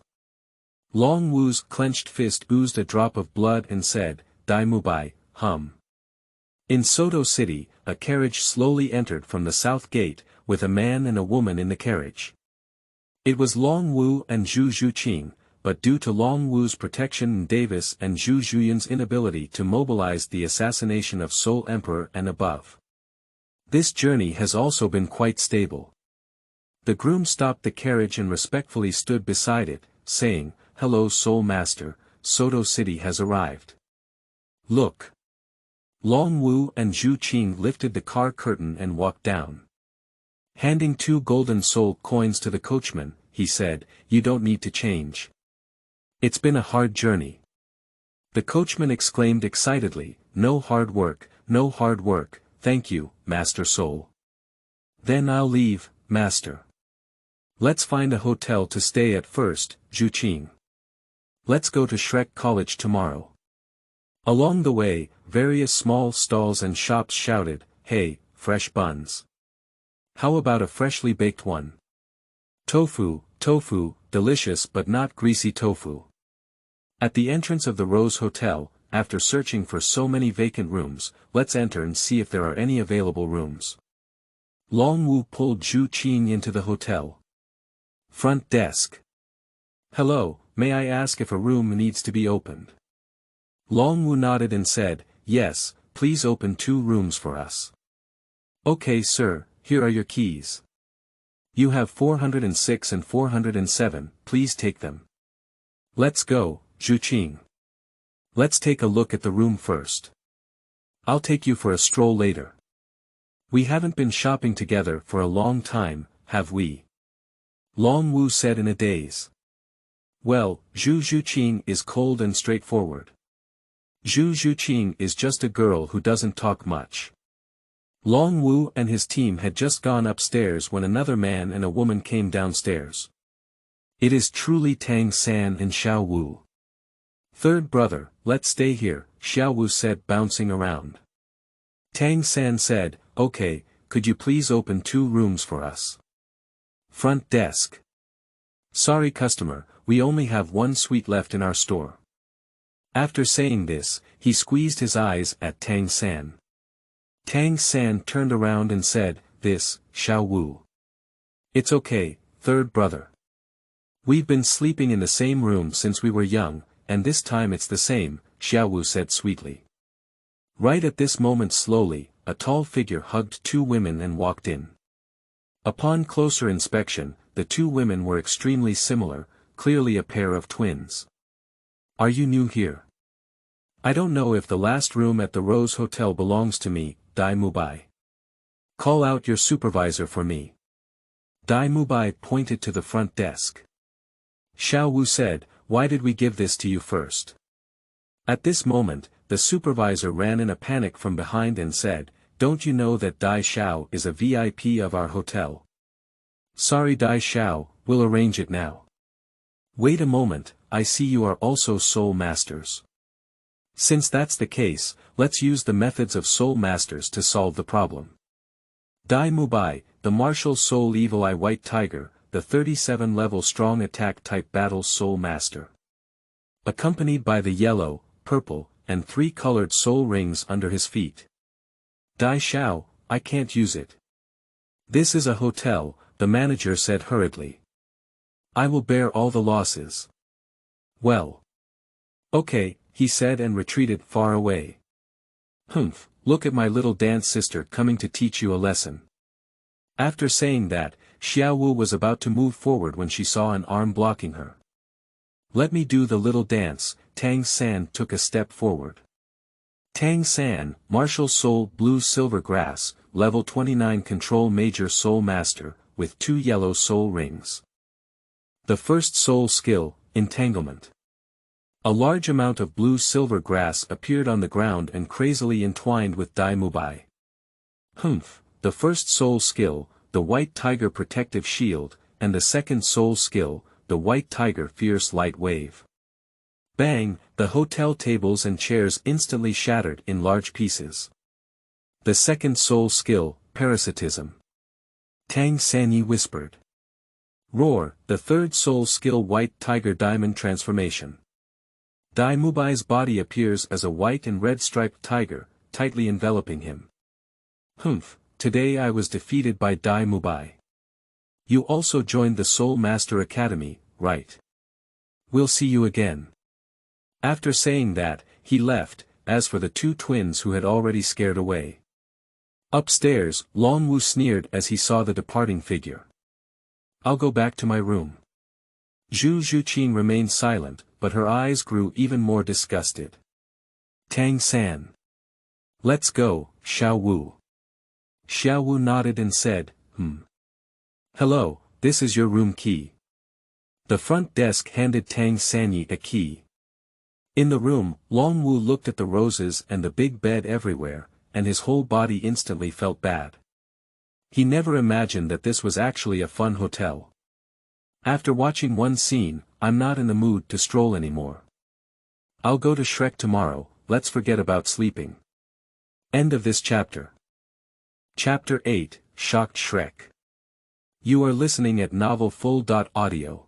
Long Wu's clenched fist oozed a drop of blood and said, Dai Mubai, hum. In Soto City, a carriage slowly entered from the south gate, with a man and a woman in the carriage. It was Long Wu and Zhu Zhuqing, but due to Long Wu's protection and Davis and Zhu Zhuyan's inability to mobilize the assassination of Soul Emperor and above. This journey has also been quite stable. The groom stopped the carriage and respectfully stood beside it, saying, Hello Soul Master, Soto City has arrived. Look. Long Wu and Zhu Qing lifted the car curtain and walked down. Handing 2 golden soul coins to the coachman, he said, You don't need to change. It's been a hard journey. The coachman exclaimed excitedly, No hard work, thank you, Master Soul. Then I'll leave, Master. Let's find a hotel to stay at first, Zhu Qing. Let's go to Shrek College tomorrow. Along the way, various small stalls and shops shouted, Hey, fresh buns. How about a freshly baked one? Tofu, delicious but not greasy tofu. At the entrance of the Rose Hotel, after searching for so many vacant rooms, let's enter and see if there are any available rooms. Long Wu pulled Zhu Qing into the hotel. Front desk. Hello, may I ask if a room needs to be opened? Long Wu nodded and said, Yes, please open 2 rooms for us. Okay sir, here are your keys. You have 406 and 407, please take them. Let's go, Zhu Qing. Let's take a look at the room first. I'll take you for a stroll later. We haven't been shopping together for a long time, have we? Long Wu said in a daze. Well, Zhu Zhuqing is cold and straightforward. Zhu Zhuqing is just a girl who doesn't talk much. Long Wu and his team had just gone upstairs when another man and a woman came downstairs. It is truly Tang San and Xiao Wu. Third brother, let's stay here, Xiao Wu said, bouncing around. Tang San said, Okay, could you please open 2 rooms for us? Front desk. Sorry customer, we only have 1 suite left in our store. After saying this, he squeezed his eyes at Tang San. Tang San turned around and said, This, Xiao Wu. It's okay, third brother. We've been sleeping in the same room since we were young, and this time it's the same, Xiao Wu said sweetly. Right at this moment slowly, a tall figure hugged 2 women and walked in. Upon closer inspection, the 2 women were extremely similar, clearly a pair of twins. Are you new here? I don't know if the last room at the Rose Hotel belongs to me, Dai Mubai. Call out your supervisor for me. Dai Mubai pointed to the front desk. Xiao Wu said, Why did we give this to you first? At this moment, the supervisor ran in a panic from behind and said, Don't you know that Dai Xiao is a VIP of our hotel? Sorry Dai Xiao, we'll arrange it now. Wait a moment, I see you are also Soul Masters. Since that's the case, let's use the methods of Soul Masters to solve the problem. Dai Mubai, the Martial Soul Evil Eye White Tiger, the 37-level Strong Attack Type Battle Soul Master. accompanied by the yellow, purple, and 3 colored soul rings under his feet. Dai Xiao, I can't use it. This is a hotel, the manager said hurriedly. I will bear all the losses. Well. Okay, he said and retreated far away. Humph, look at my little dance sister coming to teach you a lesson. After saying that, Xiao Wu was about to move forward when she saw an arm blocking her. Let me do the little dance. Tang San took a step forward. Tang San, Martial Soul Blue Silver Grass, Level 29 Control Major Soul Master, with 2 yellow soul rings. The first soul skill, Entanglement. A large amount of blue-silver grass appeared on the ground and crazily entwined with Dai Mubai. Humph, the first soul skill, the White Tiger Protective Shield, and the second soul skill, the White Tiger Fierce Light Wave. Bang, the hotel tables and chairs instantly shattered in large pieces. The second soul skill, Parasitism. Tang Sanyi whispered. Roar, the third soul skill White Tiger Diamond Transformation. Dai Mubai's body appears as a white and red striped tiger, tightly enveloping him. Humph, today I was defeated by Dai Mubai. You also joined the Soul Master Academy, right? We'll see you again. After saying that, he left, as for the 2 twins who had already scared away. Upstairs, Long Wu sneered as he saw the departing figure. I'll go back to my room. Zhu Zhuqing remained silent, but her eyes grew even more disgusted. Tang San. Let's go, Xiao Wu. Xiao Wu nodded and said, Hello, this is your room key. The front desk handed Tang Sanyi a key. In the room, Long Wu looked at the roses and the big bed everywhere, and his whole body instantly felt bad. He never imagined that this was actually a fun hotel. After watching one scene, I'm not in the mood to stroll anymore. I'll go to Shrek tomorrow, let's forget about sleeping. End of this chapter. Chapter 8, Shocked Shrek. You are listening at novelfull.audio.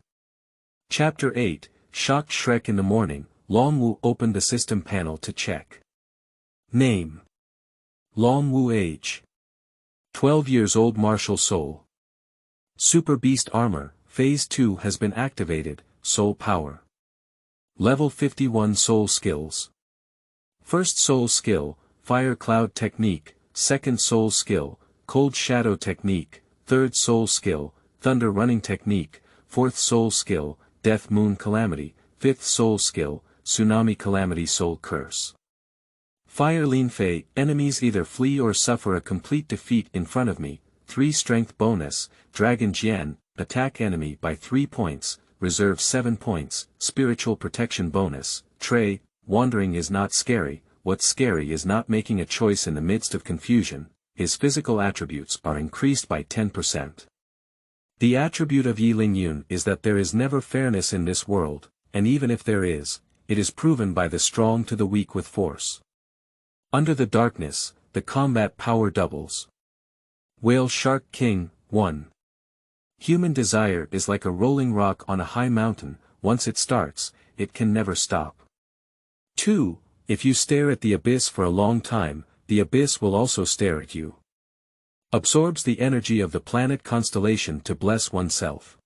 Chapter 8, Shocked Shrek. In the morning, Long Wu opened the system panel to check. Name. Long Wu. Age. 12 years old. Martial Soul. Super Beast Armor, Phase 2 has been activated, Soul Power. Level 51 Soul Skills. First Soul Skill, Fire Cloud Technique, Second Soul Skill, Cold Shadow Technique, Third Soul Skill, Thunder Running Technique, Fourth Soul Skill, Death Moon Calamity, Fifth Soul Skill, Tsunami Calamity Soul Curse. Fire Lin Fei, enemies either flee or suffer a complete defeat in front of me. 3 Strength Bonus, Dragon Jian, attack enemy by 3 points, reserve 7 points, Spiritual Protection Bonus, Trey, wandering is not scary, what's scary is not making a choice in the midst of confusion, his physical attributes are increased by 10%. The attribute of Yi Ling Yun is that there is never fairness in this world, and even if there is, it is proven by the strong to the weak with force. Under the darkness, the combat power doubles. Whale Shark King, 1. Human desire is like a rolling rock on a high mountain, once it starts, it can never stop. 2. If you stare at the abyss for a long time, the abyss will also stare at you. Absorbs the energy of the planet constellation to bless oneself.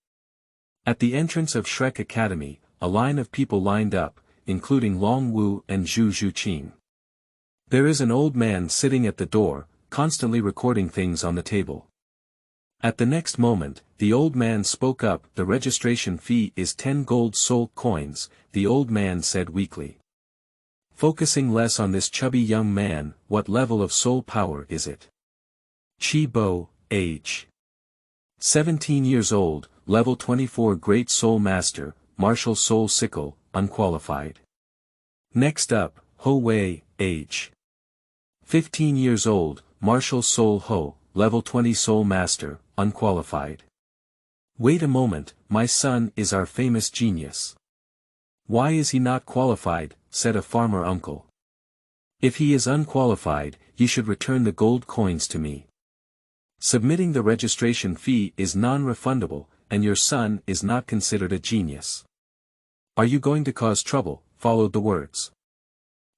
At the entrance of Shrek Academy, a line of people lined up, including Long Wu and Zhu Zhuqing. There is an old man sitting at the door, constantly recording things on the table. At the next moment, the old man spoke up. The registration fee is 10 gold soul coins, the old man said weakly. Focusing less on this chubby young man, what level of soul power is it? Qi Bo, age. 17 years old, level 24 Great Soul Master, Martial Soul Sickle, unqualified. Next up, Ho Wei, age. 15 years old, Martial Soul Ho, level 20 Soul Master, unqualified. Wait a moment, my son is our famous genius. Why is he not qualified, said a farmer uncle. If he is unqualified, you should return the gold coins to me. Submitting the registration fee is non-refundable, and your son is not considered a genius. Are you going to cause trouble? Followed the words.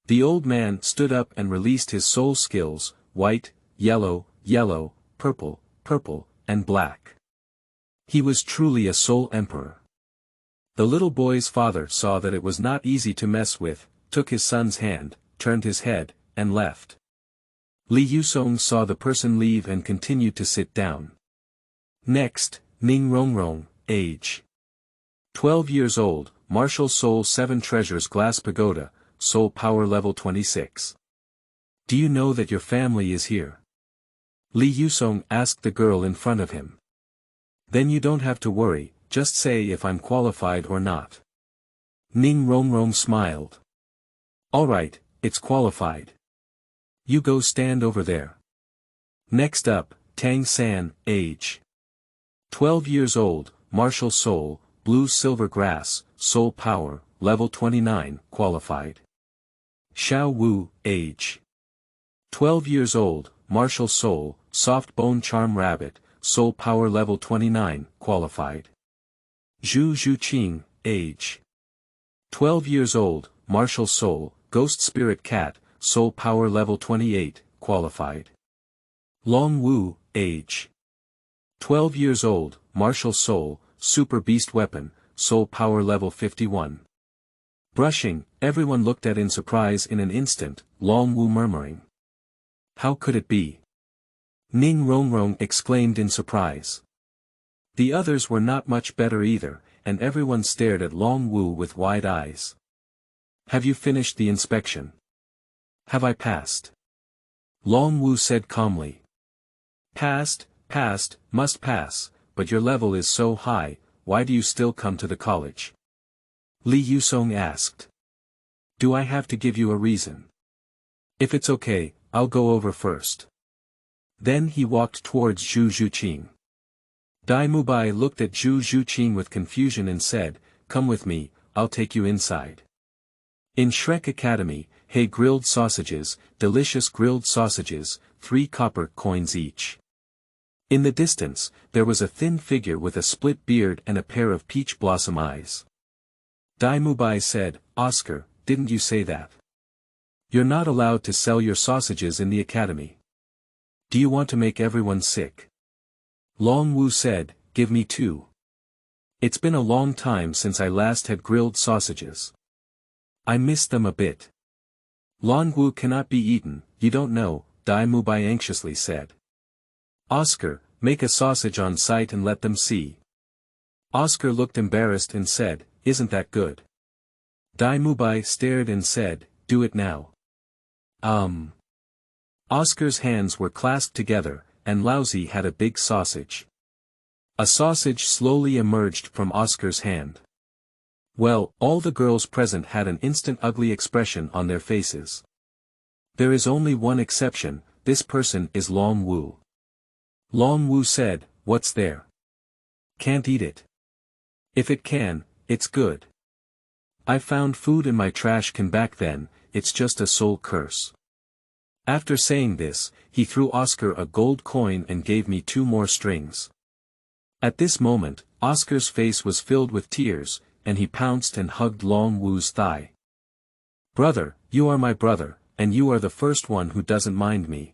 The old man stood up and released his soul skills, white, yellow, yellow, purple, purple, and black. He was truly a soul emperor. The little boy's father saw that it was not easy to mess with, took his son's hand, turned his head, and left. Li Yusong saw the person leave and continued to sit down. Next, Ning Rongrong, age 12 years old, martial soul 7 treasures glass pagoda, soul power level 26. Do you know that your family is here? Li Yusong asked the girl in front of him. Then you don't have to worry, just say if I'm qualified or not. Ning Rongrong smiled. Alright, it's qualified. You go stand over there. Next up, Tang San, age 12 years old, martial soul, blue silver grass, soul power, level 29, qualified. Xiao Wu, age 12 years old, martial soul, soft bone charm rabbit, soul power level 29, qualified. Zhu Zhuqing, age 12 years old, martial soul, ghost spirit cat, soul power level 28, qualified. Long Wu, age 12 years old, martial soul, super beast weapon, soul power level 51. Brushing, everyone looked at in surprise in an instant, Long Wu murmuring. How could it be? Ning Rongrong exclaimed in surprise. The others were not much better either, and everyone stared at Long Wu with wide eyes. Have you finished the inspection? Have I passed? Long Wu said calmly. Passed, must pass, but your level is so high, why do you still come to the college? Li Yusong asked. Do I have to give you a reason? If it's okay, I'll go over first. Then he walked towards Zhu Zhuqing. Dai Mubai looked at Zhu Zhuqing with confusion and said, Come with me, I'll take you inside. In Shrek Academy, hey grilled sausages, delicious grilled sausages, 3 copper coins each. In the distance, there was a thin figure with a split beard and a pair of peach blossom eyes. Dai Mubai said, Oscar, didn't you say that? You're not allowed to sell your sausages in the academy. Do you want to make everyone sick? Long Wu said, Give me 2. It's been a long time since I last had grilled sausages. I miss them a bit. Long Wu cannot be eaten, you don't know, Dai Mubai anxiously said. Oscar, make a sausage on site and let them see. Oscar looked embarrassed and said, Isn't that good? Dai Mubai stared and said, Do it now. Oscar's hands were clasped together, and Lousy had a big sausage. A sausage slowly emerged from Oscar's hand. Well, all the girls present had an instant ugly expression on their faces. There is only one exception, this person is Long Wu. Long Wu said, What's there? Can't eat it. If it can, it's good. I found food in my trash can back then, it's just a soul curse. After saying this, he threw Oscar a gold coin and gave me 2 more strings. At this moment, Oscar's face was filled with tears, and he pounced and hugged Long Wu's thigh. Brother, you are my brother, and you are the first one who doesn't mind me.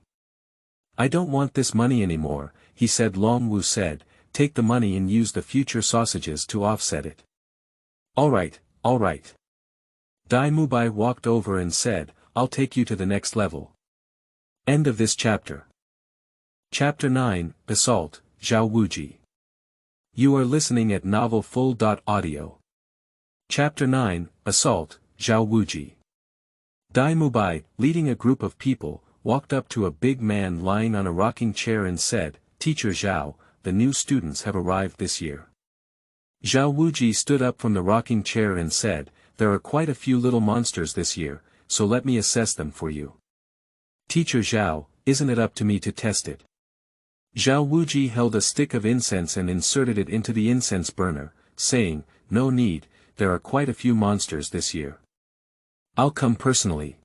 I don't want this money anymore, he said. Long Wu said, Take the money and use the future sausages to offset it. Alright. Dai Mubai walked over and said, I'll take you to the next level. End of this chapter. Chapter 9, Assault, Zhao Wuji. You are listening at novelfull.audio. Chapter 9, Assault, Zhao Wuji. Dai Mubai, leading a group of people, walked up to a big man lying on a rocking chair and said, Teacher Zhao, the new students have arrived this year. Zhao Wuji stood up from the rocking chair and said, There are quite a few little monsters this year, so let me assess them for you. Teacher Zhao, isn't it up to me to test it? Zhao Wuji held a stick of incense and inserted it into the incense burner, saying, No need, there are quite a few monsters this year. I'll come personally.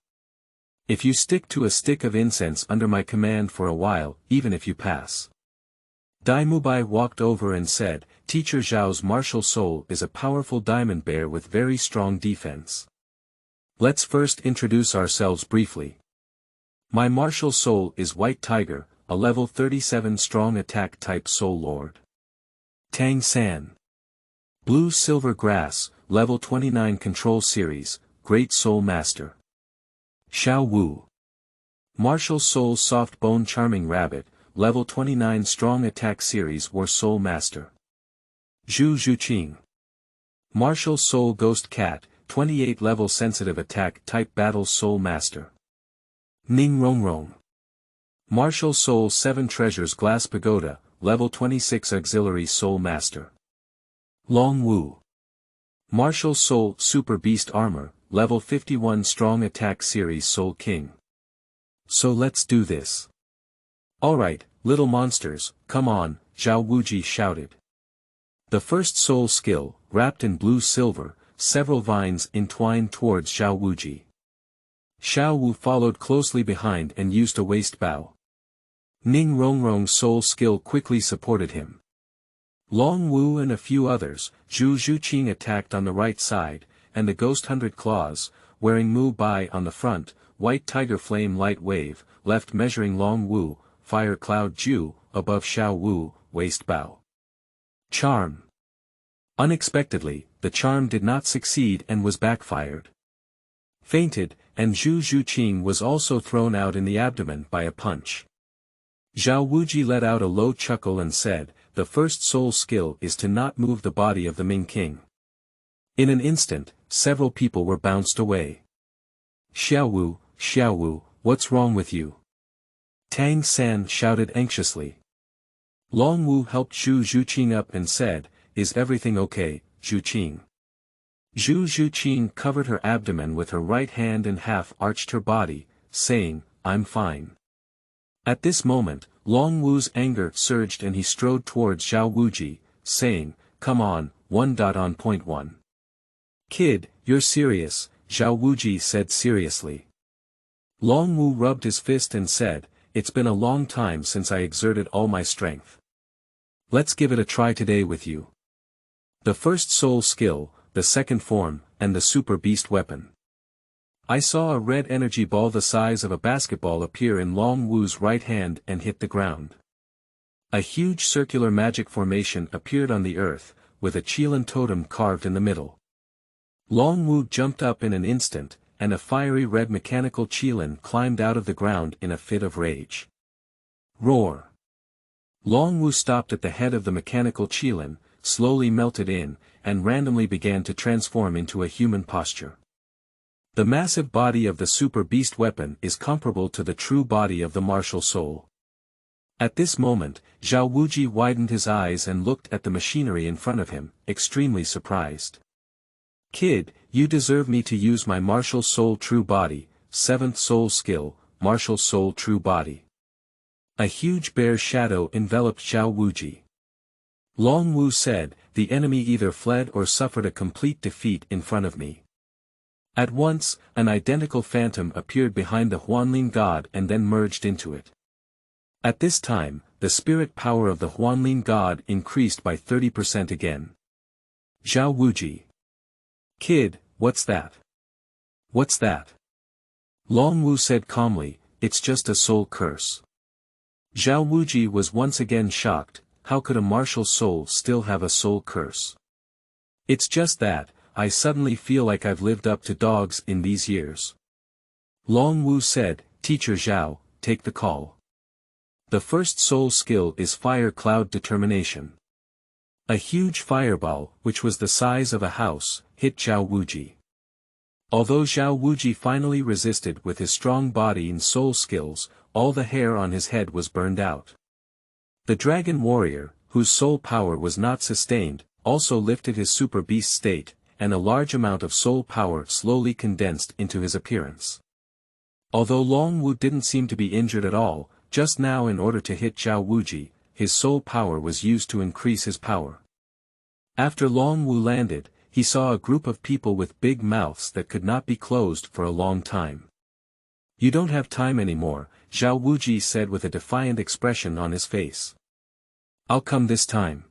If you stick to a stick of incense under my command for a while, even if you pass. Dai Mubai walked over and said, Teacher Zhao's martial soul is a powerful diamond bear with very strong defense. Let's first introduce ourselves briefly. My martial soul is White Tiger, a level 37 strong attack type soul lord. Tang San. Blue Silver Grass, level 29 control series, great soul master. Xiao Wu. Martial soul soft bone charming rabbit, level 29 strong attack series war soul master. Zhu Zhuqing. Martial soul ghost cat, 28 level sensitive attack type battle soul master. Ning Rongrong. Martial soul 7 treasures glass pagoda, level 26 auxiliary soul master. Long Wu. Martial soul super beast armor, level 51 strong attack series soul king. So let's do this. Alright, little monsters, come on, Zhao Wuji shouted. The first soul skill, wrapped in blue silver, several vines entwined towards Zhao Wuji. Xiao Wu followed closely behind and used a waist bow. Ning Rongrong's soul skill quickly supported him. Long Wu and a few others, Zhu Zhuqing attacked on the right side, and the Ghost 100 Claws, wearing Mubai on the front, White Tiger Flame Light Wave, left measuring Long Wu, Fire Cloud Ju, above Xiao Wu, waist bow. Charm. Unexpectedly, the charm did not succeed and was backfired. Fainted, and Zhu Zhuqing was also thrown out in the abdomen by a punch. Zhao Wuji let out a low chuckle and said, the first soul skill is to not move the body of the Ming King. In an instant, several people were bounced away. Xiao Wu, what's wrong with you? Tang San shouted anxiously. Long Wu helped Zhu Zhuqing up and said, is everything okay, Zhuqing? Zhu Zhuqing covered her abdomen with her right hand and half arched her body, saying, I'm fine. At this moment, Long Wu's anger surged and he strode towards Zhao Wuji, saying, come on, 1.1. Kid, you're serious, Zhao Wuji said seriously. Long Wu rubbed his fist and said, it's been a long time since I exerted all my strength. Let's give it a try today with you. The first soul skill, the second form, and the super beast weapon. I saw a red energy ball the size of a basketball appear in Long Wu's right hand and hit the ground. A huge circular magic formation appeared on the earth, with a Qilin totem carved in the middle. Long Wu jumped up in an instant, and a fiery red mechanical Qilin climbed out of the ground in a fit of rage. Roar! Long Wu stopped at the head of the mechanical Qilin, slowly melted in, and randomly began to transform into a human posture. The massive body of the super beast weapon is comparable to the true body of the martial soul. At this moment, Zhao Wuji widened his eyes and looked at the machinery in front of him, extremely surprised. Kid, you deserve me to use my martial soul true body, 7th soul skill, martial soul true body. A huge bear shadow enveloped Zhao Wuji. Long Wu said, the enemy either fled or suffered a complete defeat in front of me. At once, an identical phantom appeared behind the Huanlin god and then merged into it. At this time, the spirit power of the Huanlin god increased by 30% again. Zhao Wuji. Kid, what's that? What's that? Long Wu said calmly, it's just a soul curse. Zhao Wuji was once again shocked, how could a martial soul still have a soul curse? It's just that, I suddenly feel like I've lived up to dogs in these years. Long Wu said, Teacher Zhao, take the call. The first soul skill is Fire Cloud Determination. A huge fireball, which was the size of a house, hit Zhao Wuji. Although Zhao Wuji finally resisted with his strong body and soul skills, all the hair on his head was burned out. The dragon warrior, whose soul power was not sustained, also lifted his super beast state, and a large amount of soul power slowly condensed into his appearance. Although Long Wu didn't seem to be injured at all, just now in order to hit Zhao Wuji, his soul power was used to increase his power. After Long Wu landed, he saw a group of people with big mouths that could not be closed for a long time. You don't have time anymore, Zhao Wuji said with a defiant expression on his face. I'll come this time.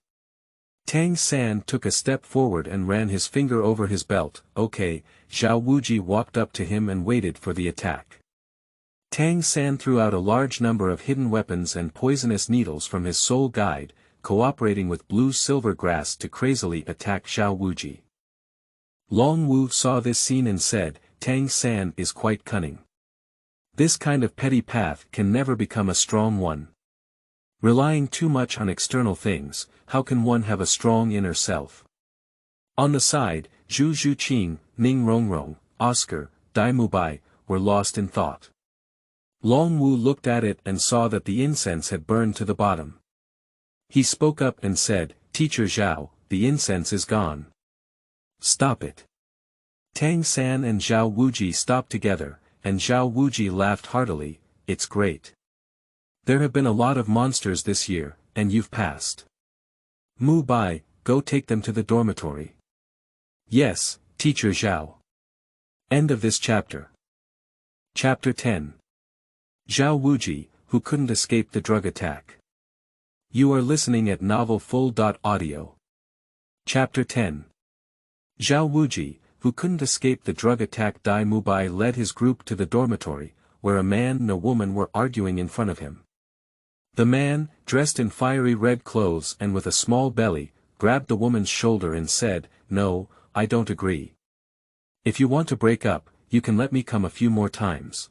Tang San took a step forward and ran his finger over his belt. Okay, Zhao Wuji walked up to him and waited for the attack. Tang San threw out a large number of hidden weapons and poisonous needles from his soul guide, cooperating with blue silver grass to crazily attack Zhao Wuji. Long Wu saw this scene and said, Tang San is quite cunning. This kind of petty path can never become a strong one. Relying too much on external things, how can one have a strong inner self? On the side, Zhu Zhuqing, Ning Rongrong, Oscar, Dai Mubai, were lost in thought. Long Wu looked at it and saw that the incense had burned to the bottom. He spoke up and said, Teacher Zhao, the incense is gone. Stop it. Tang San and Zhao Wuji stopped together, and Zhao Wuji laughed heartily. It's great. There have been a lot of monsters this year, and you've passed. Mubai, go take them to the dormitory. Yes, Teacher Zhao. End of this chapter. Chapter 10. Zhao Wuji, who couldn't escape the drug attack. You are listening at novelfull.audio. Chapter 10. Zhao Wuji, who couldn't escape the drug attack. Dai Mubai led his group to the dormitory, where a man and a woman were arguing in front of him. The man, dressed in fiery red clothes and with a small belly, grabbed the woman's shoulder and said, No, I don't agree. If you want to break up, you can let me come a few more times.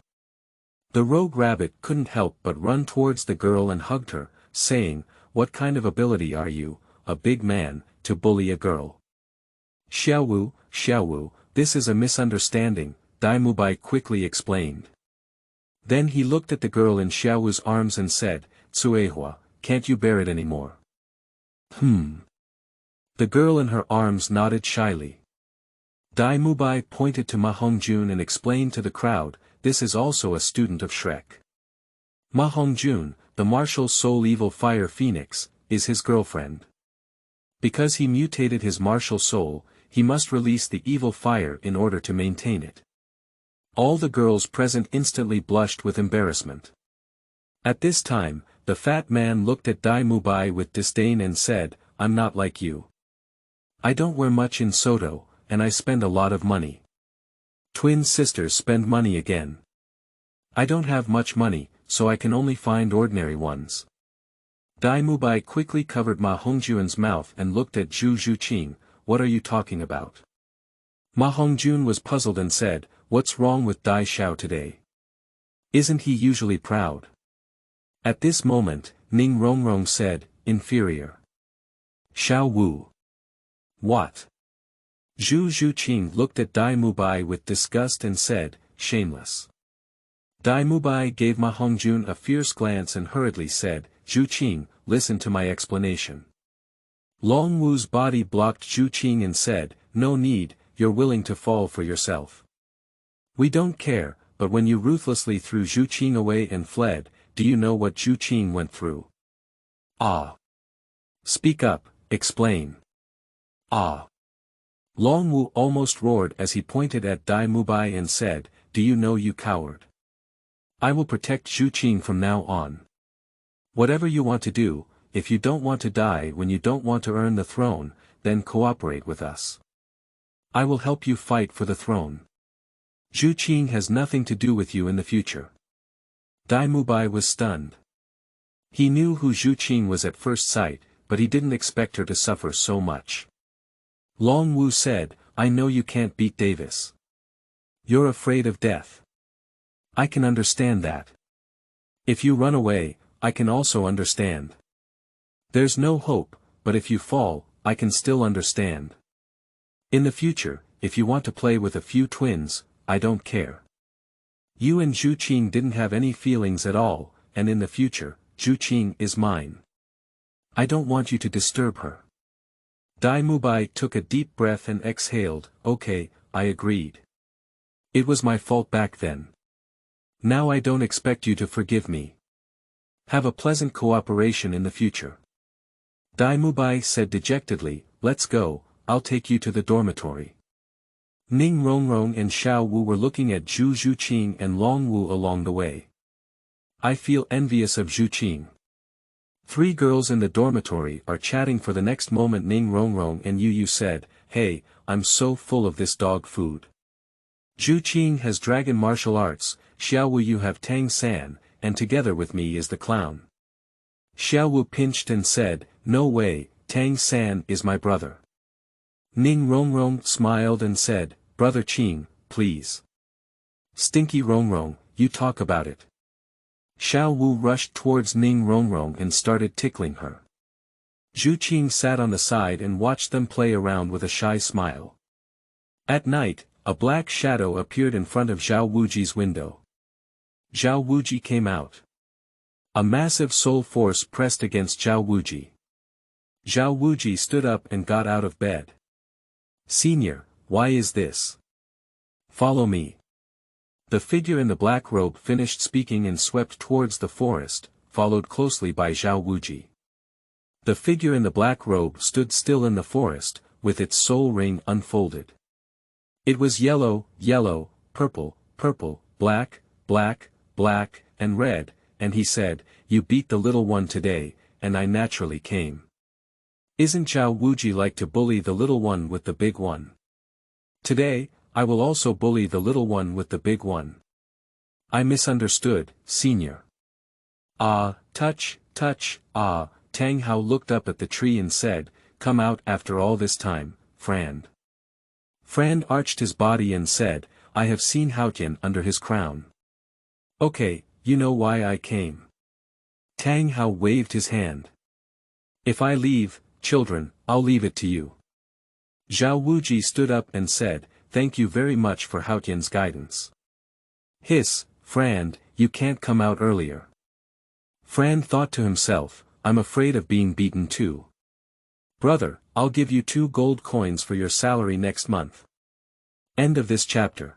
The rogue rabbit couldn't help but run towards the girl and hugged her, saying, What kind of ability are you, a big man, to bully a girl? Xiaowu, this is a misunderstanding, Dai Mubai quickly explained. Then he looked at the girl in Xiaowu's arms and said, Tsuehua, can't you bear it anymore? The girl in her arms nodded shyly. Dai Mubai pointed to Ma Hongjun and explained to the crowd, this is also a student of Shrek. Ma Hongjun, the martial soul evil fire phoenix, is his girlfriend. Because he mutated his martial soul, he must release the evil fire in order to maintain it. All the girls present instantly blushed with embarrassment. At this time, the fat man looked at Dai Mubai with disdain and said, I'm not like you. I don't wear much in Soto, and I spend a lot of money. Twin sisters spend money again. I don't have much money, so I can only find ordinary ones. Dai Mubai quickly covered Ma Hongjun's mouth and looked at Zhu Zhuqing, what are you talking about? Ma Hongjun was puzzled and said, what's wrong with Dai Xiao today? Isn't he usually proud? At this moment, Ning Rongrong said, inferior. Xiao Wu. What? Zhu Zhuqing looked at Dai Mubai with disgust and said, shameless. Dai Mubai gave Ma Hongjun a fierce glance and hurriedly said, Zhuqing, listen to my explanation. Long Wu's body blocked Zhuqing and said, no need, you're willing to fall for yourself. We don't care, but when you ruthlessly threw Zhuqing away and fled, do you know what Zhuqing went through? Ah. Speak up, explain. Ah. Long Wu almost roared as he pointed at Dai Mubai and said, do you know you coward? I will protect Zhuqing from now on. Whatever you want to do, if you don't want to die when you don't want to earn the throne, then cooperate with us. I will help you fight for the throne. Zhuqing has nothing to do with you in the future. Dai Mubai was stunned. He knew who Zhuqing was at first sight, but he didn't expect her to suffer so much. Long Wu said, I know you can't beat Davis. You're afraid of death. I can understand that. If you run away, I can also understand. There's no hope, but if you fall, I can still understand. In the future, if you want to play with a few twins, I don't care. You and Zhuqing didn't have any feelings at all, and in the future, Zhuqing is mine. I don't want you to disturb her. Dai Mubai took a deep breath and exhaled, okay, I agreed. It was my fault back then. Now I don't expect you to forgive me. Have a pleasant cooperation in the future. Dai Mubai said dejectedly, let's go, I'll take you to the dormitory. Ning Rongrong and Xiao Wu were looking at Zhu Zhuqing and Long Wu along the way. I feel envious of Zhuqing. Three girls in the dormitory are chatting for the next moment. Ning Rongrong and Yu said, "Hey, I'm so full of this dog food. Zhu Qing has dragon martial arts, Xiao Wu you have Tang San, and together with me is the clown." Xiao Wu pinched and said, "No way, Tang San is my brother." Ning Rongrong smiled and said, "Brother Qing, please." "Stinky Rongrong, you talk about it." Xiao Wu rushed towards Ning Rongrong and started tickling her. Zhu Qing sat on the side and watched them play around with a shy smile. At night, a black shadow appeared in front of Zhao Wuji's window. Zhao Wuji came out. A massive soul force pressed against Zhao Wuji. Zhao Wuji stood up and got out of bed. "Senior, why is this? Follow me." The figure in the black robe finished speaking and swept towards the forest, followed closely by Zhao Wuji. The figure in the black robe stood still in the forest, with its soul ring unfolded. It was yellow, yellow, purple, purple, black, black, black, and red, and he said, "You beat the little one today, and I naturally came. Isn't Zhao Wuji like to bully the little one with the big one? Today, I will also bully the little one with the big one. I misunderstood, senior." "Ah, touch, touch, ah." Tang Hao looked up at the tree and said, "Come out after all this time, friend." Fran arched his body and said, "I have seen Haotian under his crown." "Okay, you know why I came." Tang Hao waved his hand. "If I leave, children, I'll leave it to you." Zhao Wuji stood up and said, "Thank you very much for Haotian's guidance." "Hiss, Fran, you can't come out earlier." Fran thought to himself, "I'm afraid of being beaten too. Brother, I'll give you 2 gold coins for your salary next month." End of this chapter.